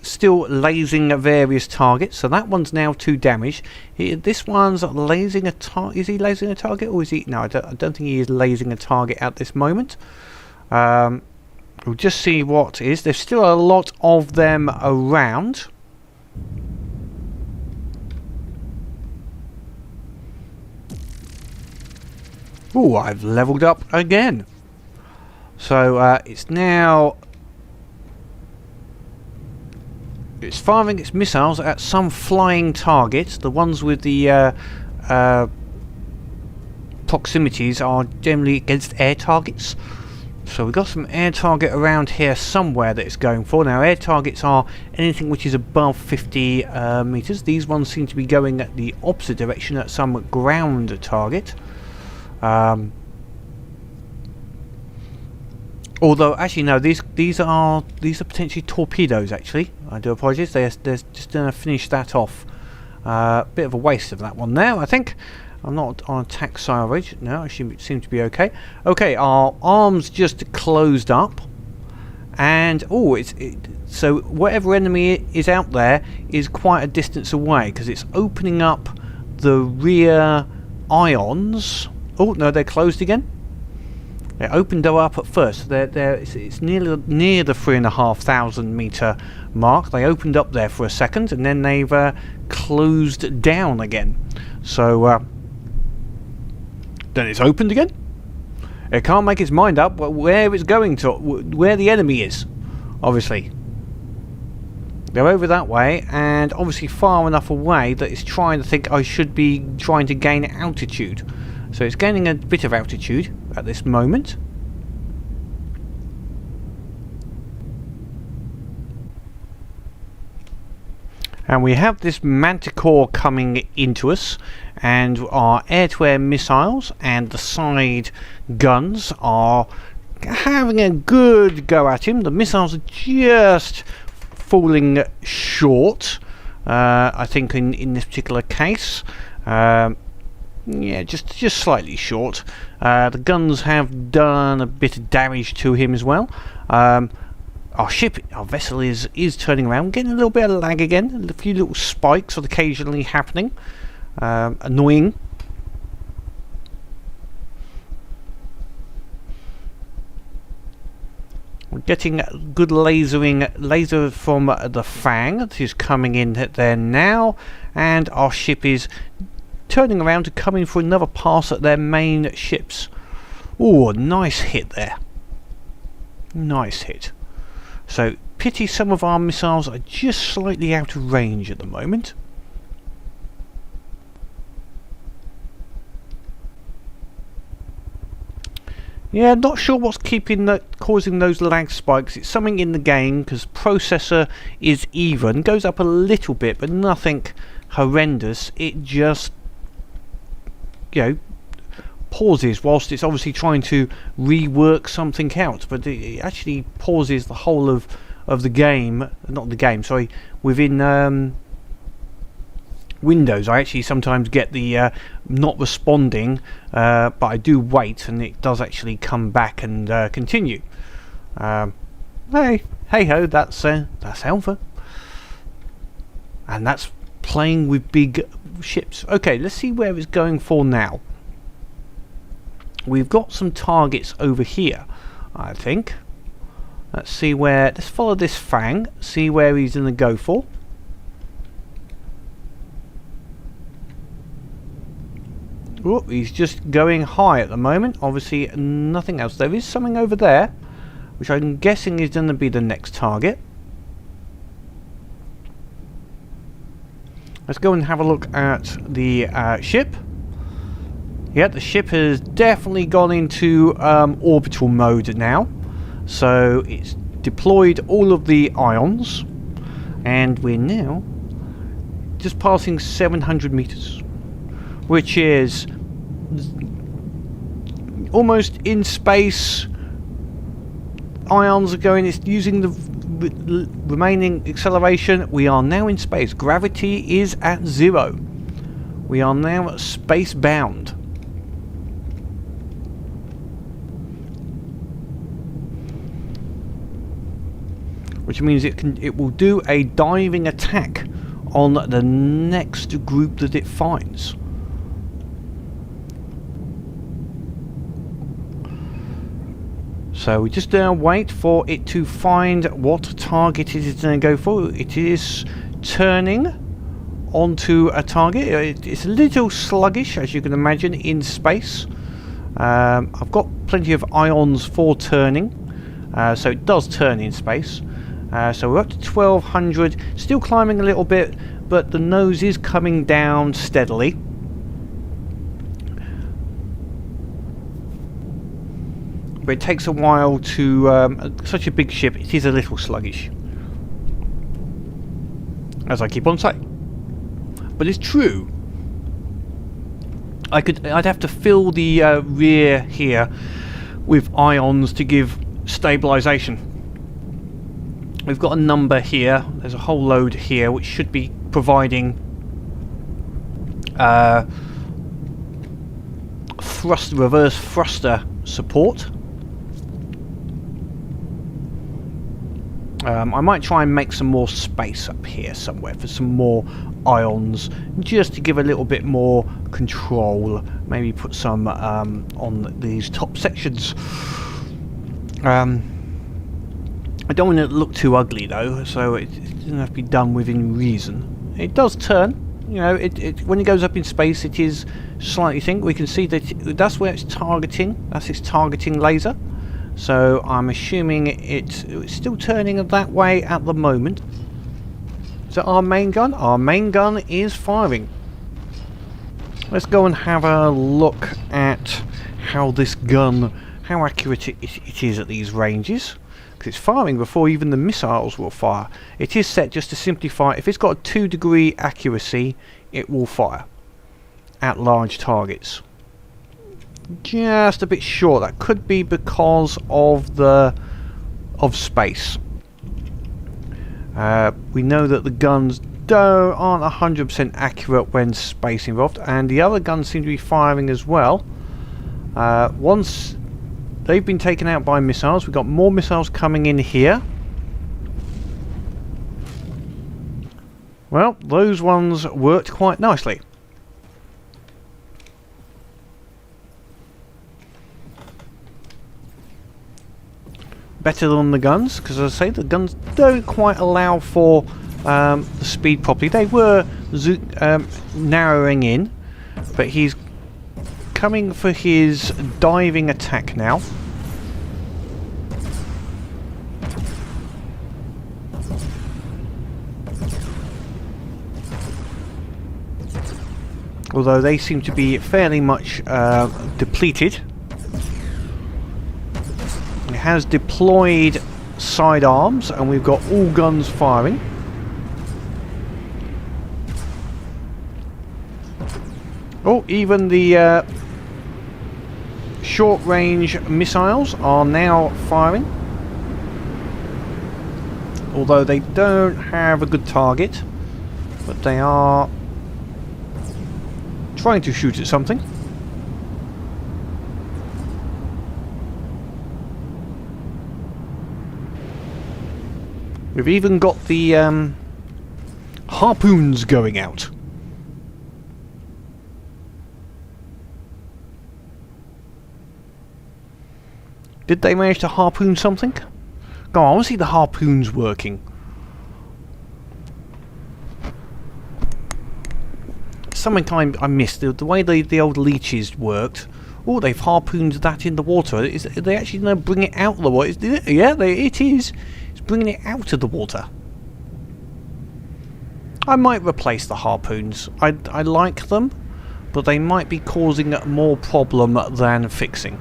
still lasing at various targets. So that one's now 2 damage. This one's lasing a target. Is he lasing a target, or is he? No, I don't think he is lasing a target at this moment. We'll just see what is. There's still a lot of them around. Oh, I've leveled up again. So it's now... it's firing its missiles at some flying targets. The ones with the proximities are generally against air targets. So we've got some air target around here somewhere that it's going for. Now air targets are anything which is above 50 meters. These ones seem to be going at the opposite direction at some ground target. Although actually no, these are potentially torpedoes. Actually, I do apologise. They're just going to finish that off. Bit of a waste of that one there, I think. I'm not on attack salvage. No, I seem to be okay. Okay, our arms just closed up, and so whatever enemy is out there is quite a distance away because it's opening up the rear ions. Oh no, they're closed again. They opened up at first. It's near the 3,500 meter mark. They opened up there for a second, and then they've closed down again. So then it's opened again. It can't make its mind up where it's going to, where the enemy is. Obviously, They're over that way, and obviously far enough away that it's trying to think I should be trying to gain altitude. So it's gaining a bit of altitude at this moment. And we have this Manticore coming into us, and our air-to-air missiles and the side guns are having a good go at him. The missiles are just falling short, I think, in this particular case. Yeah, just slightly short. The guns have done a bit of damage to him as well. Our ship, our vessel is turning around, getting a little bit of lag again. A few little spikes are occasionally happening. Annoying. We're getting good laser from the Fang that is coming in there now, and our ship is turning around to come in for another pass at their main ships. Oh, nice hit there. Nice hit. So, pity some of our missiles are just slightly out of range at the moment. Yeah, not sure what's causing those lag spikes. It's something in the game, because processor is even, goes up a little bit, but nothing horrendous. It just, you know, pauses whilst it's obviously trying to rework something out, but it actually pauses the whole of the game, not the game, sorry, within Windows. I actually sometimes get the not responding, but I do wait, and it does actually come back and continue. Hey ho, that's Alpha, and that's playing with big ships. Okay, let's see where it's going for now. We've got some targets over here, I think. Let's see where. Let's follow this Fang. See where he's going to go for. Oh, he's just going high at the moment. Obviously, nothing else. There is something over there, which I'm guessing is going to be the next target. Let's go and have a look at the ship. Yeah, the ship has definitely gone into orbital mode now. So it's deployed all of the ions, and we're now just passing 700 meters, which is almost in space. Ions are going, it's using the remaining acceleration. We are now in space. Gravity is at 0. We are now space bound. Which means it will do a diving attack on the next group that it finds. So we just wait for it to find what target it is going to go for. It is turning onto a target. It's a little sluggish, as you can imagine, in space. I've got plenty of ions for turning, so it does turn in space. So we're up to 1200, still climbing a little bit, but the nose is coming down steadily. But it takes a while to, such a big ship, it is a little sluggish, as I keep on saying. But it's true. I'd have to fill the rear here with ions to give stabilization. We've got a number here, there's a whole load here which should be providing reverse thruster support. I might try and make some more space up here somewhere for some more ions, just to give a little bit more control. Maybe put some on these top sections. I don't want it to look too ugly though, so it doesn't have to be done within reason. It does turn, you know, when it goes up in space it is slightly think. We can see that that's where it's targeting, that's its targeting laser. So I'm assuming it's still turning that way at the moment. that our main gun? Our main gun is firing. Let's go and have a look at how this gun, how accurate it is at these ranges. Because it's firing before even the missiles will fire. It is set just to simplify. If it's got a 2-degree accuracy, it will fire at large targets. Just a bit short. That could be because of space. We know that the guns aren't 100% accurate when space involved, and the other guns seem to be firing as well. Once they've been taken out by missiles, we've got more missiles coming in here. Well, those ones worked quite nicely. Better than the guns, because as I say, the guns don't quite allow for the speed properly. They were narrowing in, but he's coming for his diving attack now. Although they seem to be fairly much depleted. It has deployed sidearms, and we've got all guns firing. Oh, even the short-range missiles are now firing. Although they don't have a good target, but they are trying to shoot at something. We've even got the harpoons going out. Did they manage to harpoon something? Go on, I want to see the harpoons working. Something I missed. The way the old leeches worked. Oh, they've harpooned that in the water. Are they actually going to bring it out of the water? Yeah, it is. It's bringing it out of the water. I might replace the harpoons. I like them, but they might be causing more problem than fixing.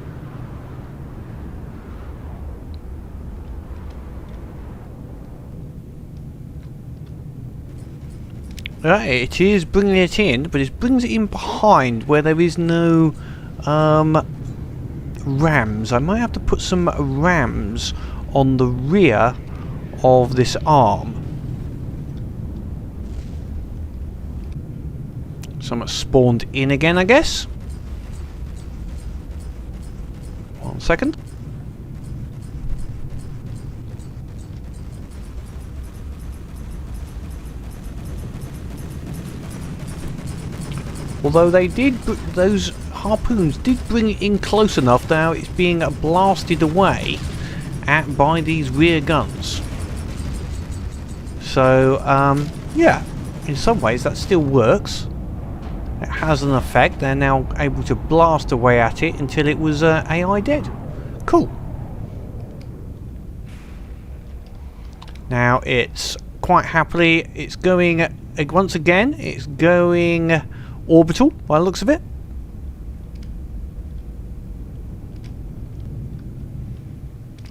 It is bringing it in, but it brings it in behind where there is no rams. I might have to put some rams on the rear of this arm. Some spawned in again, I guess. 1 second. Although they did, those harpoons did bring it in close enough now it's being blasted away by these rear guns. So, yeah, in some ways that still works. It has an effect. They're now able to blast away at it until it was AI dead. Cool. Now it's quite happily, it's going, once again, it's going orbital by the looks of it.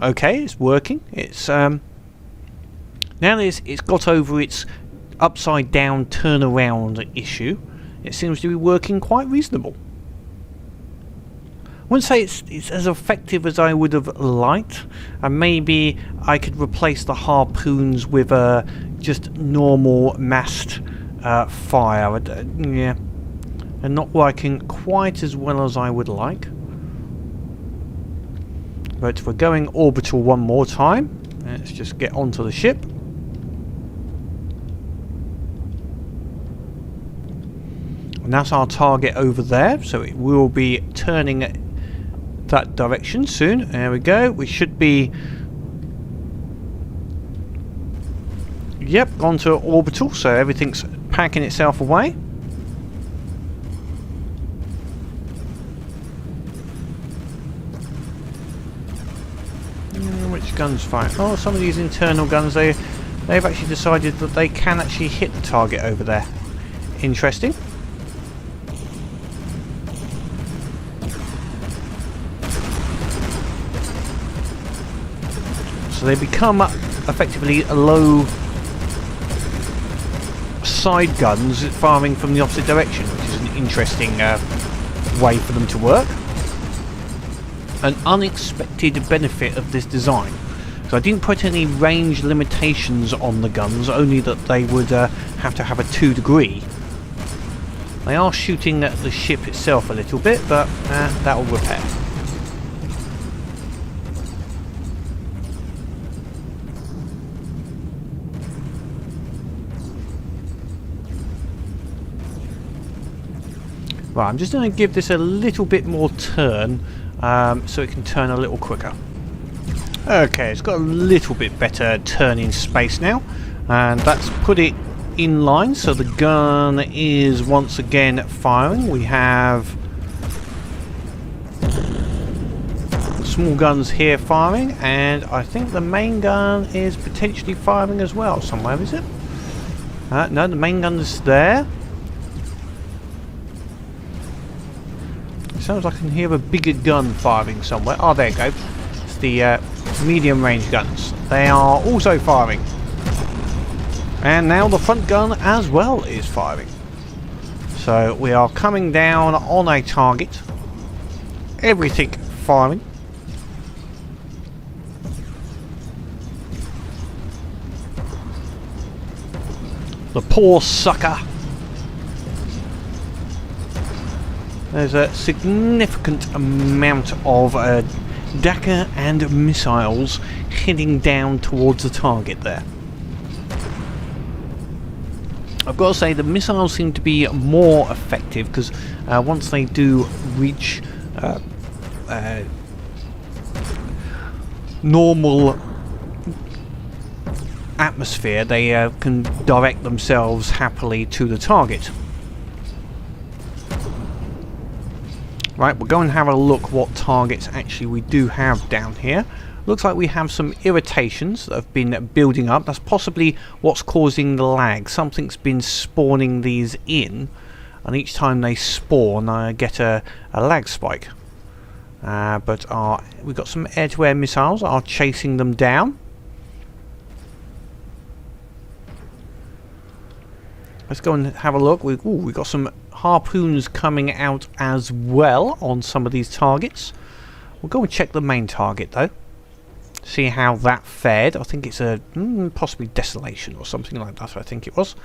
Okay, it's working. It's now it's got over its upside down turnaround issue. It seems to be working quite reasonable. I wouldn't say it's as effective as I would have liked, and maybe I could replace the harpoons with just normal massed fire. Yeah, and not working quite as well as I would like. But we're going orbital one more time. Let's just get onto the ship. And that's our target over there, so it will be turning that direction soon. There we go. We should be... Yep, gone to orbital, so everything's packing itself away. Which guns fire? Oh, some of these internal guns, they they've actually decided that they can actually hit the target over there. Interesting. So they become effectively low side guns firing from the opposite direction, which is an interesting way for them to work. An unexpected benefit of this design. So I didn't put any range limitations on the guns, only that they would have to have a 2 degree. They are shooting at the ship itself a little bit, but that will repair. Right, I'm just going to give this a little bit more turn so it can turn a little quicker. Okay, it's got a little bit better turning space now, and that's put it in line, so the gun is once again firing. We have small guns here firing, and I think the main gun is potentially firing as well. Somewhere, is it? No, the main gun is there. Sounds like I can hear a bigger gun firing somewhere. Oh, there you go. It's the medium range guns. They are also firing. And now the front gun as well is firing. So we are coming down on a target. Everything firing. The poor sucker. There's a significant amount of Dakar and missiles heading down towards the target there. I've got to say the missiles seem to be more effective because once they do reach normal atmosphere, they can direct themselves happily to the target. Right, we'll go and have a look what targets actually we do have down here. Looks like we have some irritations that have been building up. That's possibly what's causing the lag. Something's been spawning these in, and each time they spawn I get a lag spike. But we've got some air-to-air missiles are chasing them down. Let's go and have a look. We've got some harpoons coming out as well on some of these targets. We'll go and check the main target though. See how that fared. I think it's a possibly Desolation or something like that. I think it was.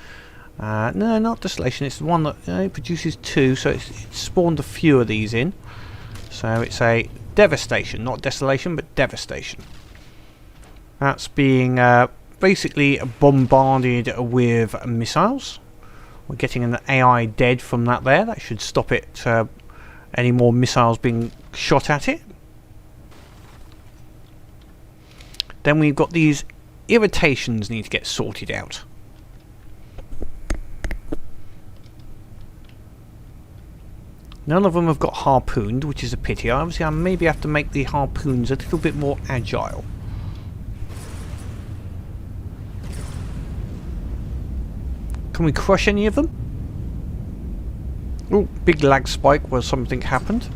No, not Desolation. It's the one that it produces 2, so it's spawned a few of these in. So it's a Devastation, not Desolation, but Devastation. That's being basically bombarded with missiles. We're getting an AI dead from that there. That should stop it, any more missiles being shot at it. Then we've got these irritations need to get sorted out. None of them have got harpooned, which is a pity. Obviously I maybe have to make the harpoons a little bit more agile. Can we crush any of them? Oh, big lag spike where something happened.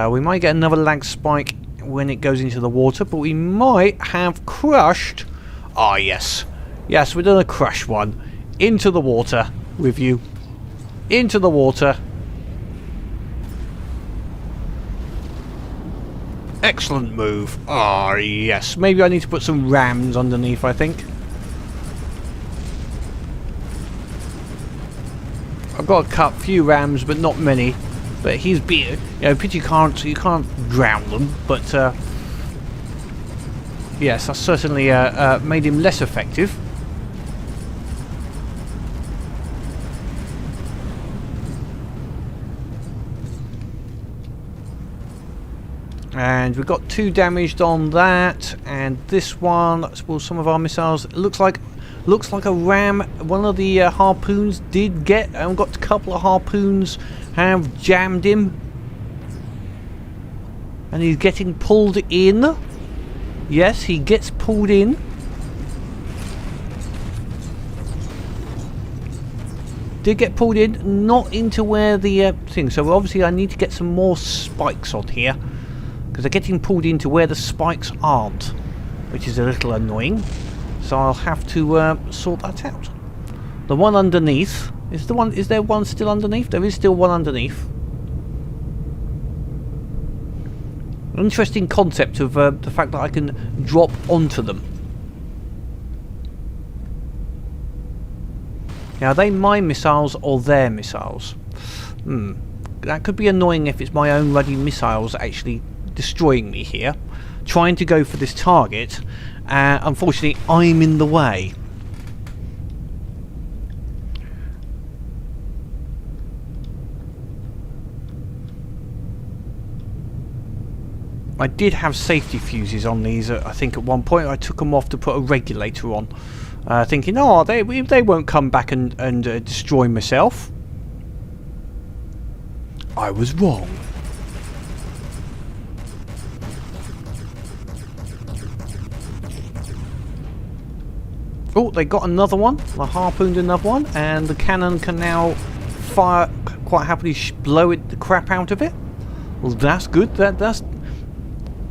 We might get another lag spike when it goes into the water, but we might have crushed... Ah, yes. Yes, we're going to crush one. Into the water with you. Into the water. Excellent move. Ah, yes. Maybe I need to put some rams underneath, I think. I've got to cut a few rams, but not many. But he's being, pity you can't drown them. But yes, I certainly made him less effective. And we've got 2 damaged on that, and this one, well, some of our missiles, it looks like a ram. One of the harpoons did get, and got a couple of harpoons have jammed him, and he's getting pulled in. Yes, he gets pulled in. did get pulled in, not into where the thing. So obviously I need to get some more spikes on here, because they're getting pulled into where the spikes aren't, which is a little annoying. So I'll have to sort that out. The one underneath is the one. Is there one still underneath? There is still one underneath. Interesting concept of the fact that I can drop onto them. Now, are they my missiles or their missiles? That could be annoying if it's my own bloody missiles actually destroying me here. Trying to go for this target. Unfortunately, I'm in the way. I did have safety fuses on these, I think at one point. I took them off to put a regulator on. Thinking, oh, they won't come back and destroy myself. I was wrong. Oh, they got another one. I harpooned another one, and the cannon can now fire quite happily, blow the crap out of it. Well, that's good. That's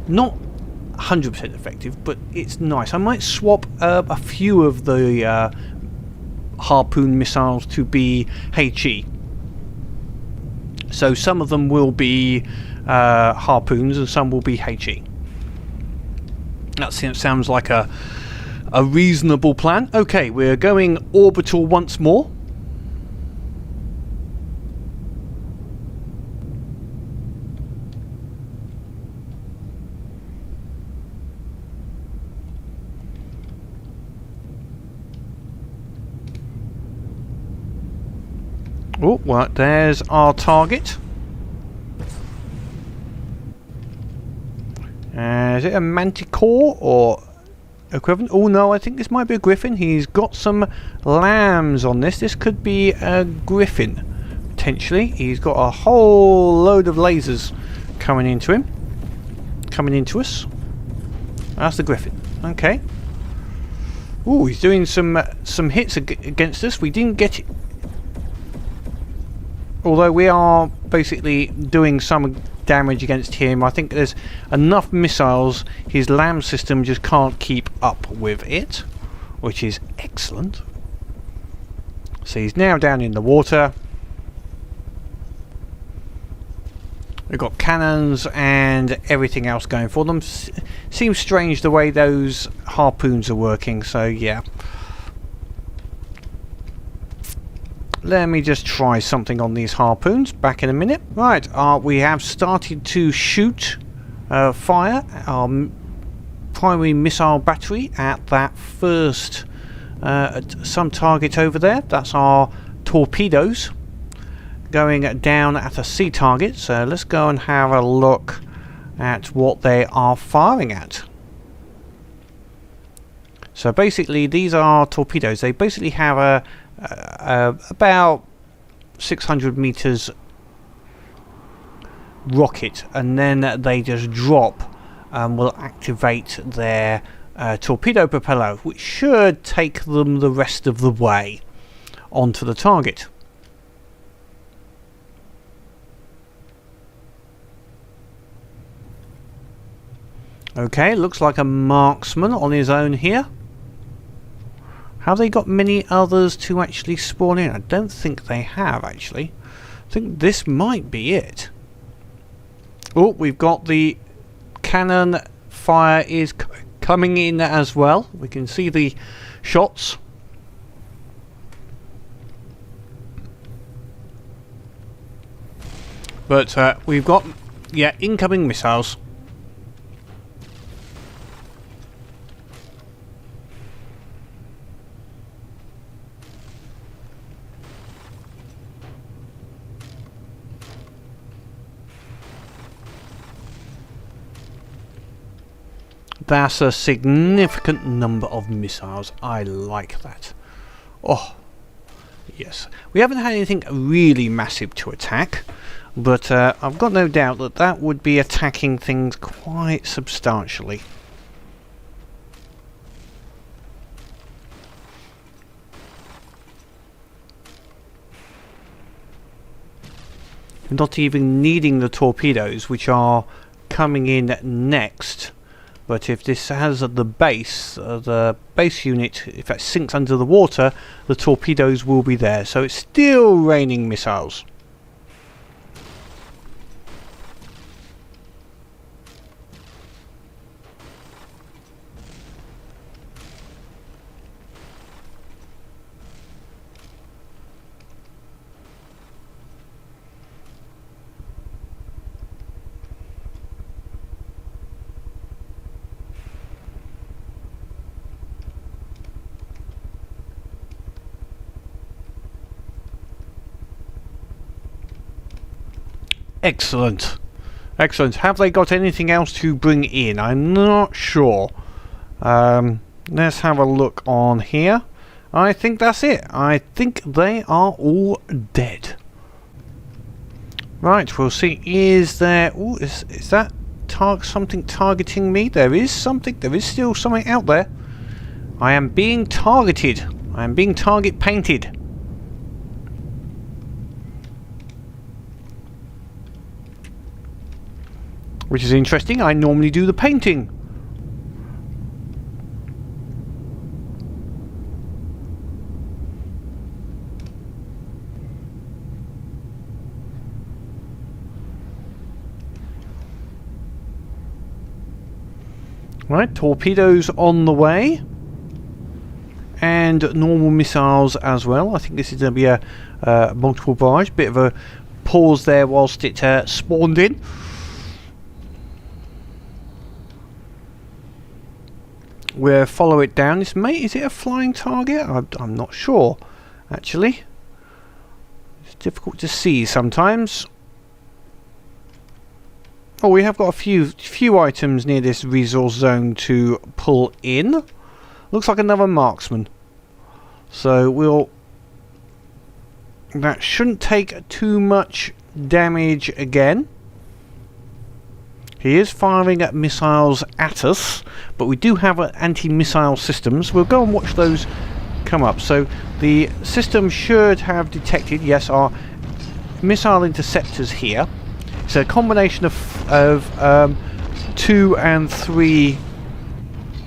not 100% effective, but it's nice. I might swap a few of the harpoon missiles to be HE. So some of them will be harpoons and some will be HE. That sounds like a reasonable plan. Okay, we're going orbital once more. Oh, well, there's our target. Is it a Manticore or equivalent? Oh no, I think this might be a Gryphon. He's got some lambs on this. This could be a Gryphon, potentially. He's got a whole load of lasers coming into him. Coming into us. That's the Gryphon. Okay. Oh, he's doing some hits against us. We didn't get it. Although we are basically doing some damage against him, I think there's enough missiles, his LAM system just can't keep up with it, which is excellent. So he's now down in the water. We've got cannons and everything else going for them. Seems strange the way those harpoons are working, so yeah. Let me just try something on these harpoons. Back in a minute. Right, we have started to shoot fire our primary missile battery at that first at some target over there. That's our torpedoes going down at a sea target. So let's go and have a look at what they are firing at. So basically these are torpedoes. They basically have about 600 meters rocket, and then they just drop and will activate their torpedo propeller, which should take them the rest of the way onto the target. Okay, looks like a marksman on his own here. Have they got many others to actually spawn in? I don't think they have, actually. I think this might be it. Oh, we've got the cannon fire is coming in as well. We can see the shots. But we've got, yeah, incoming missiles. That's a significant number of missiles. I like that. Oh, yes. We haven't had anything really massive to attack, but I've got no doubt that that would be attacking things quite substantially. not even needing the torpedoes, which are coming in next. But if this has the base unit, if that sinks under the water, the torpedoes will be there. So it's still raining missiles. Excellent. Excellent. Have they got anything else to bring in? I'm not sure. Let's have a look on here. I think that's it. I think they are all dead. Right, we'll see. Is there... Ooh, is that something targeting me? There is something. There is still something out there. I am being targeted. I am being target painted. Which is interesting. I normally do the painting. Right, torpedoes on the way. And normal missiles as well. I think this is going to be a multiple barrage. Bit of a pause there whilst it spawned in. We'll follow it down. Is it a flying target? I'm not sure, actually. It's difficult to see sometimes. Oh, we have got a few items near this resource zone to pull in. Looks like another Marksman. So that shouldn't take too much damage again. He is firing at missiles at us, but we do have anti-missile systems. We'll go and watch those come up. So the system should have detected, yes, our missile interceptors here. It's a combination of 2 and 3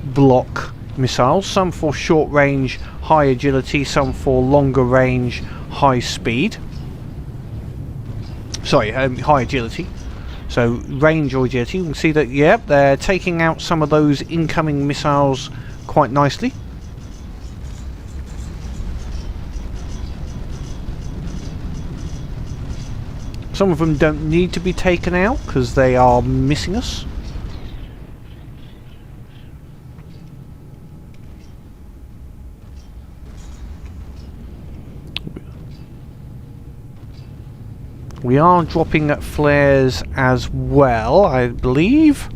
block missiles, some for short range, high agility, some for longer range, high speed. Sorry, high agility. So range or agility, you can see that, yep, they're taking out some of those incoming missiles quite nicely. Some of them don't need to be taken out because they are missing us. We are dropping flares as well, I believe.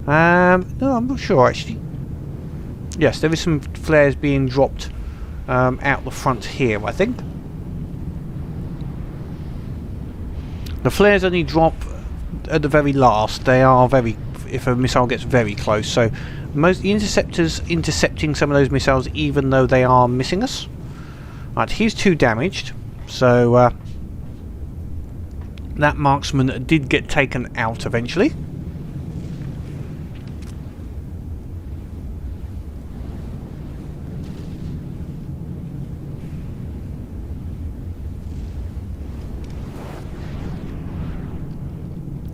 No, I'm not sure actually. Yes, there is some flares being dropped out the front here, I think. The flares only drop at the very last. They are if a missile gets very close. So the interceptors intercepting some of those missiles even though they are missing us. Right, he's 2 damaged. So that Marksman did get taken out eventually.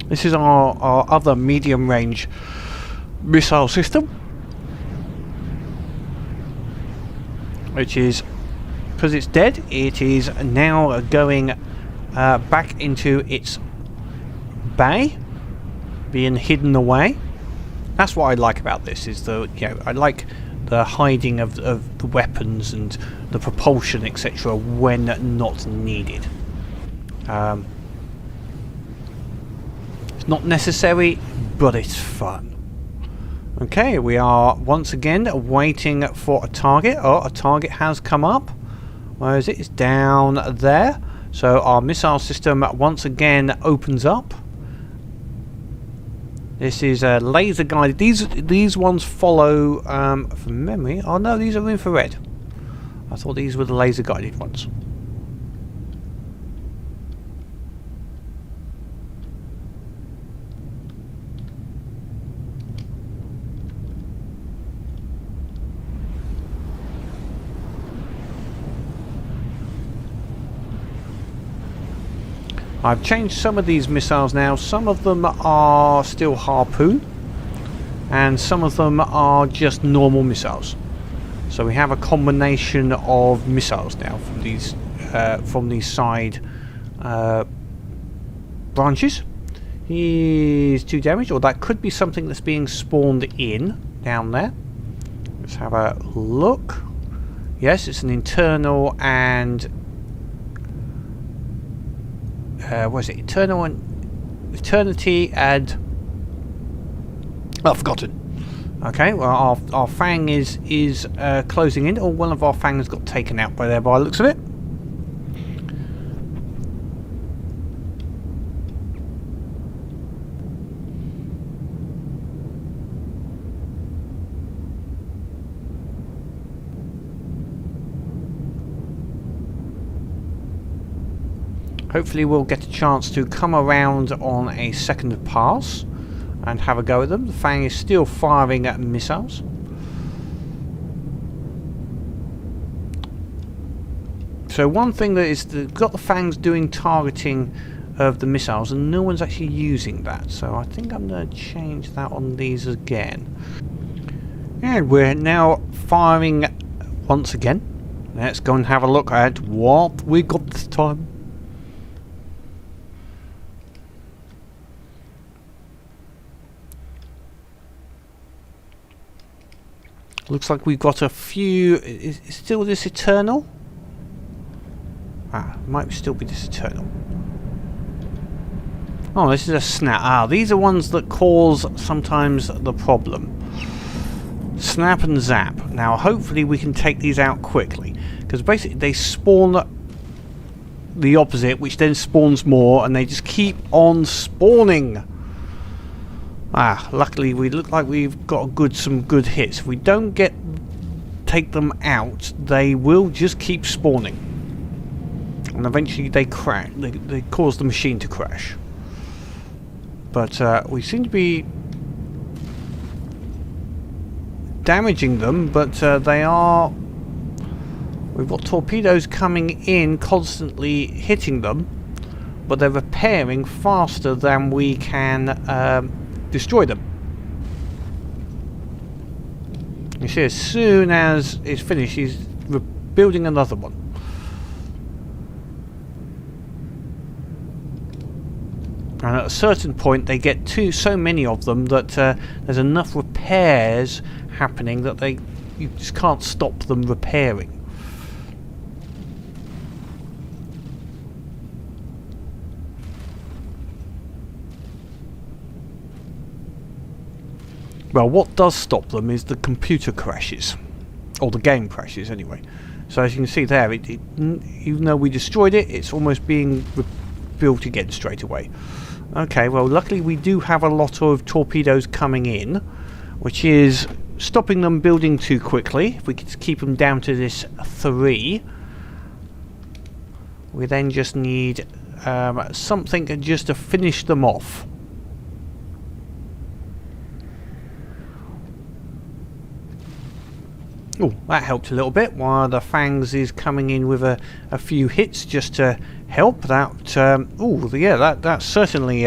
This is our other medium range missile system, which is, because it's dead, it is now going back into its bay, being hidden away. That's what I like about this, is I like the hiding of the weapons and the propulsion, etc., when not needed. It's not necessary, but it's fun. Okay, we are once again waiting for a target. Oh, a target has come up. Where is it? It's down there. So our missile system once again opens up. This is laser guided. These ones follow from memory. Oh no, these are infrared. I thought these were the laser guided ones. I've changed some of these missiles now. Some of them are still harpoon, and some of them are just normal missiles. So we have a combination of missiles now from these side branches. He's 2 damage, or that could be something that's being spawned in down there. Let's have a look. Yes, it's an internal and what is it? Eternal and eternity and I've forgotten. Okay, well our fang is closing in, or one of our fangs got taken out by the looks of it. Hopefully we'll get a chance to come around on a second pass and have a go at them. The Fang is still firing at missiles. So one thing that is got the Fangs doing targeting of the missiles, and no one's actually using that. So I think I'm going to change that on these again. And we're now firing once again. Let's go and have a look at what we got this time. Looks like we've got a few. Is still this Eternal? Might still be this Eternal. Oh, this is a Snap. These are ones that cause sometimes the problem. Snap and Zap. Now, hopefully we can take these out quickly, because basically they spawn the opposite, which then spawns more, and they just keep on spawning. Luckily we look like we've got some good hits. If we don't take them out, they will just keep spawning, and eventually they crash. They cause the machine to crash. But we seem to be damaging them, but they are. We've got torpedoes coming in, constantly hitting them, but they're repairing faster than we can destroy them. You see, as soon as it's finished, he's building another one. And at a certain point, they get so many of them that there's enough repairs happening that you just can't stop them repairing. Well, what does stop them is the computer crashes, or the game crashes anyway. So as you can see there, even though we destroyed it, it's almost being built again straight away. Okay, well luckily we do have a lot of torpedoes coming in, which is stopping them building too quickly. If we could keep them down to this 3, we then just need something just to finish them off. Oh, that helped a little bit, while the Fangs is coming in with a few hits just to help. That that certainly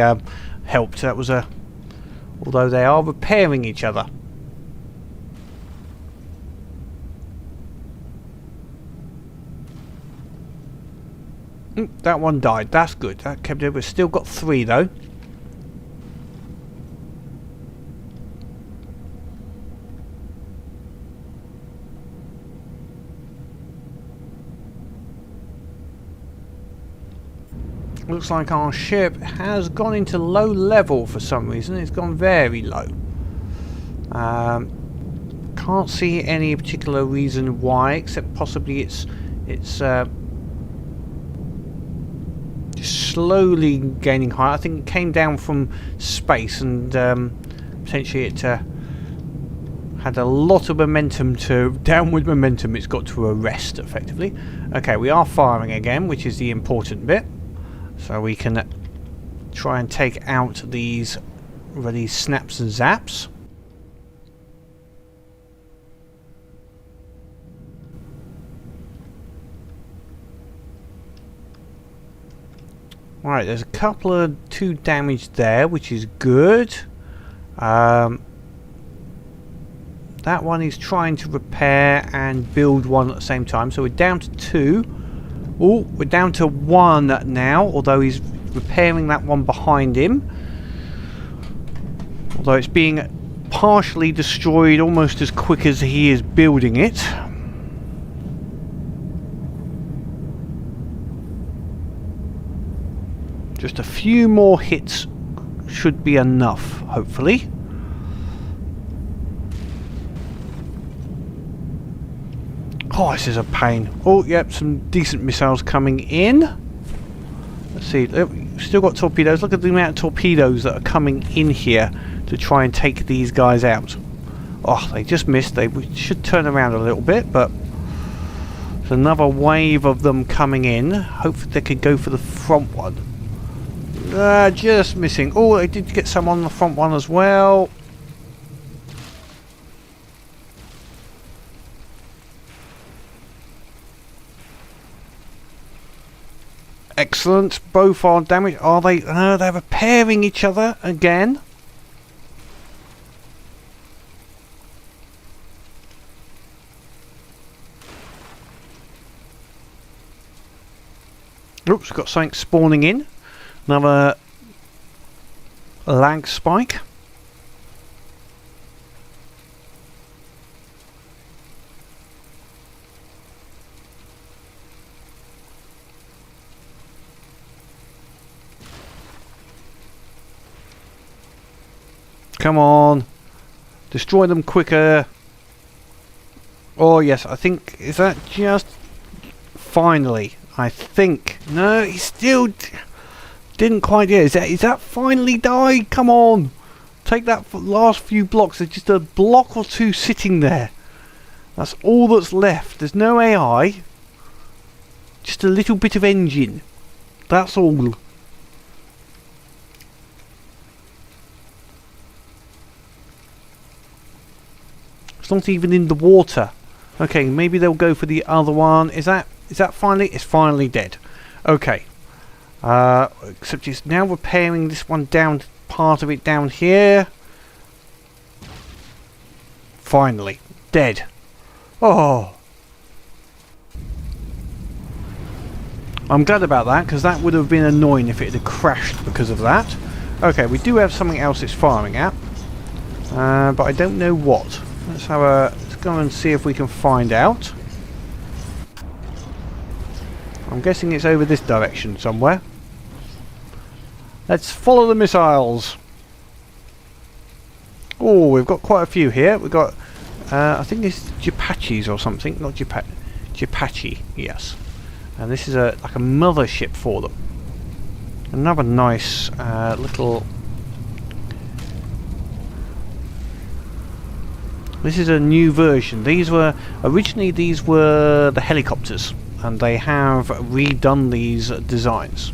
helped. That was although they are repairing each other. That one died. That's good. That kept it. We've still got 3 though. Looks like our ship has gone into low level for some reason. It's gone very low. Can't see any particular reason why, except possibly it's just slowly gaining height. I think it came down from space, and potentially it had a lot of momentum downward momentum. It's got to arrest effectively. Okay, we are firing again, which is the important bit. So we can try and take out these snaps and zaps. Right, there's a couple of 2 damage there, which is good. That one is trying to repair and build one at the same time, so we're down to 2. Oh, we're down to 1 now, although he's repairing that one behind him. Although it's being partially destroyed almost as quick as he is building it. Just a few more hits should be enough, hopefully. Oh, this is a pain. Oh, yep, some decent missiles coming in. Let's see, still got torpedoes. Look at the amount of torpedoes that are coming in here to try and take these guys out. Oh, they just missed. They should turn around a little bit, but there's another wave of them coming in. Hopefully they could go for the front one. Just missing. Oh, they did get some on the front one as well. Excellent. Both are damaged. Are they? They're repairing each other again. Oops, got something spawning in. Another lag spike. Come on. Destroy them quicker. Oh yes, I think, is that just finally? I think. No, he still didn't quite get it. Is that finally died? Come on. Take that last few blocks. There's just a block or 2 sitting there. That's all that's left. There's no AI. Just a little bit of engine. That's all. It's not even in the water. Okay, maybe they'll go for the other one. Is that finally? It's finally dead. Okay. Except it's now repairing this one down, part of it down here. Finally. Dead. Oh. I'm glad about that, because that would have been annoying if it had crashed because of that. Okay, we do have something else it's firing at. But I don't know what. Let's go and see if we can find out. I'm guessing it's over this direction somewhere. Let's follow the missiles. Oh, we've got quite a few here. We've got, I think it's Japachis or something. Not Japachi, yes. And this is like a mothership for them. Another nice little... This is a new version. Originally these were the helicopters, and they have redone these designs.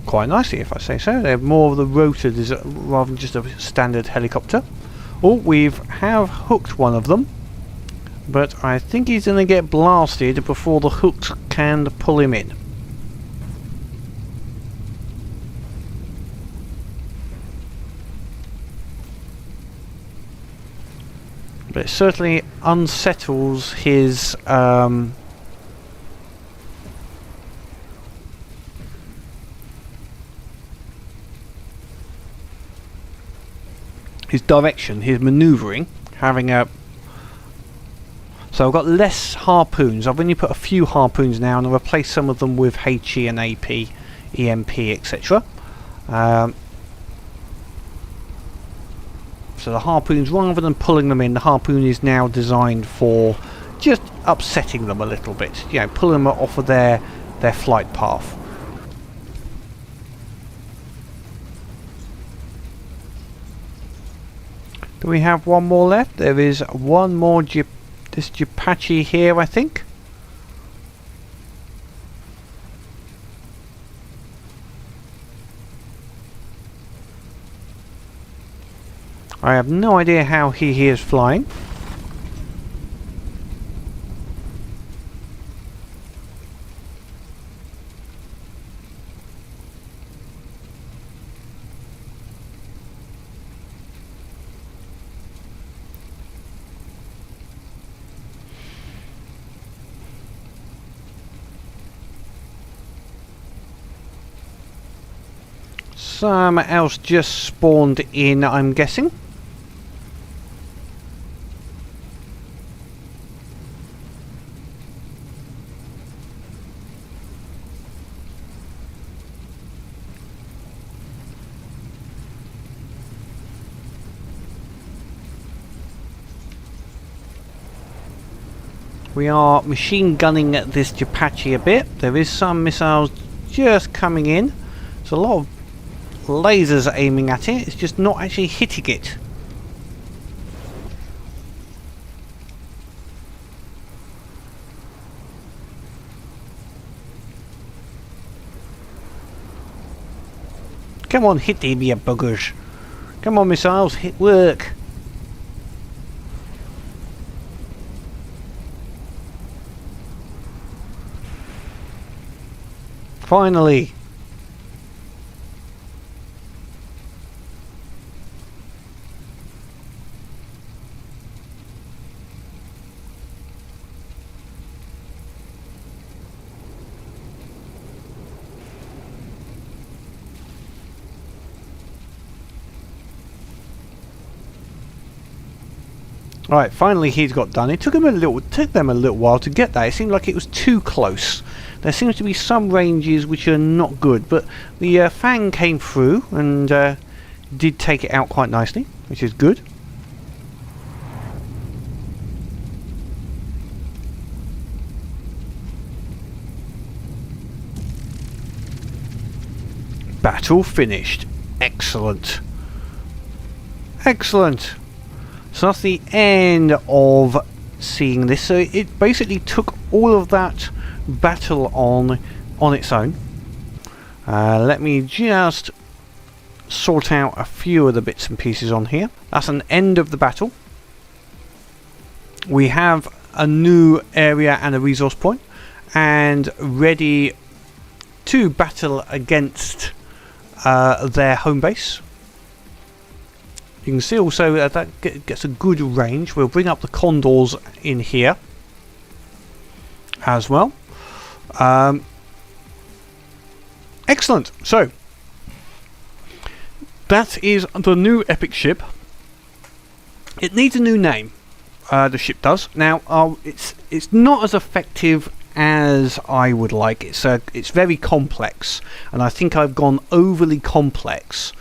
Quite nicely, if I say so. They're more of the rotor rather than just a standard helicopter. Oh, we have hooked one of them, but I think he's going to get blasted before the hooks can pull him in. But it certainly unsettles his direction, his manoeuvring, having a... So I've got less harpoons. I've only put a few harpoons now, and I've replaced some of them with HE and AP, EMP, etc. So the harpoons, rather than pulling them in, the harpoon is now designed for just upsetting them a little bit. You know, pulling them off of their flight path. Do we have one more left? There is one more this Japachi here, I think. I have no idea how he is flying. Something else just spawned in, I'm guessing. We are machine gunning this Apache a bit. There is some missiles just coming in. There's a lot of lasers aiming at it. It's just not actually hitting it. Come on, hit them, you buggers. Come on, missiles, hit work. Finally. Right, finally he's got done. It took them a little while to get that. It seemed like it was too close. There seems to be some ranges which are not good, but the Fang came through and did take it out quite nicely, which is good. Battle finished. Excellent. Excellent. So that's the end of seeing this. So it basically took all of that battle on its own. Let me just sort out a few of the bits and pieces on here. That's an end of the battle. We have a new area and a resource point, and ready to battle against their home base. You can see also that gets a good range. We'll bring up the condors in here as well. Excellent. So that is the new epic ship. It needs a new name. The ship does. Now it's not as effective as I would like. It's very complex, and I think I've gone overly complex.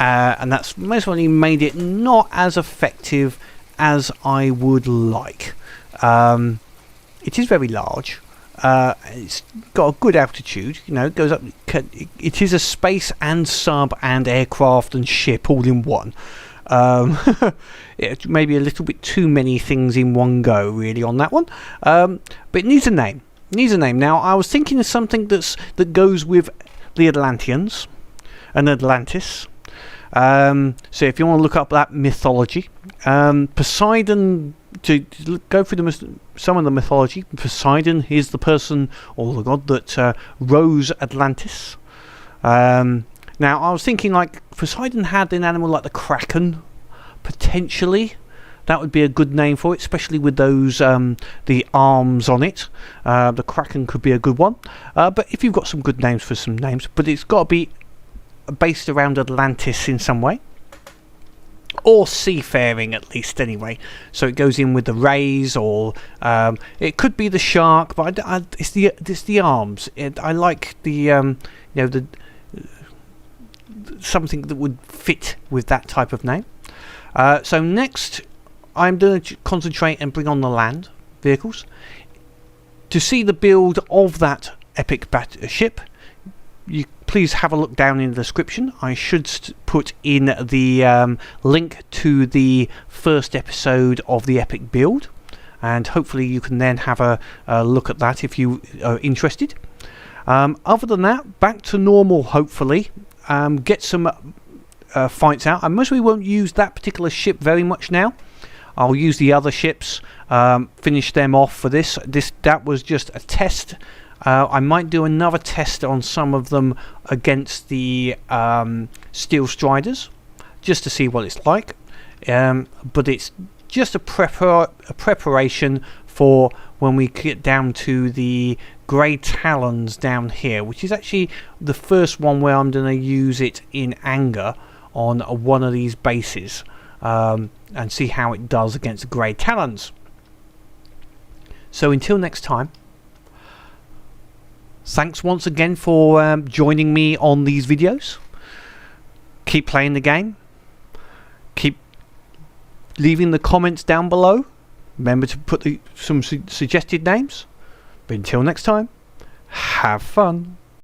And that's mostly made it not as effective as I would like. It is very large. It's got a good altitude. You know, it goes up. It is a space and sub and aircraft and ship all in one. It may be a little bit too many things in one go, really, on that one. But it needs a name. Now, I was thinking of something that goes with the Atlanteans and Atlantis. So if you want to look up that mythology, Poseidon, to go through some of the mythology, Poseidon is the person or the god that rose Atlantis. Now I was thinking, like, Poseidon had an animal like the Kraken, potentially. That would be a good name for it, especially with those the arms on it. The Kraken could be a good one. But if you've got some good names for some names, but it's got to be based around Atlantis in some way, or seafaring at least, anyway. So it goes in with the rays, or it could be the shark, but it's the arms. I like the the something that would fit with that type of name. So next, I'm going to concentrate and bring on the land vehicles. To see the build of that epic ship, you please have a look down in the description. I should put in the link to the first episode of the epic build, and hopefully you can then have a look at that if you are interested. Other than that, back to normal, hopefully. Get some fights out. I mostly won't use that particular ship very much now. I'll use the other ships, finish them off for this. That was just a test. I might do another test on some of them against the Steel Striders, just to see what it's like. But it's just a preparation for when we get down to the grey talons down here, which is actually the first one where I'm going to use it in anger on one of these bases, and see how it does against grey talons. So until next time, thanks once again for joining me on these videos. Keep playing the game. Keep leaving the comments down below. Remember to put some suggested names. But until next time, have fun.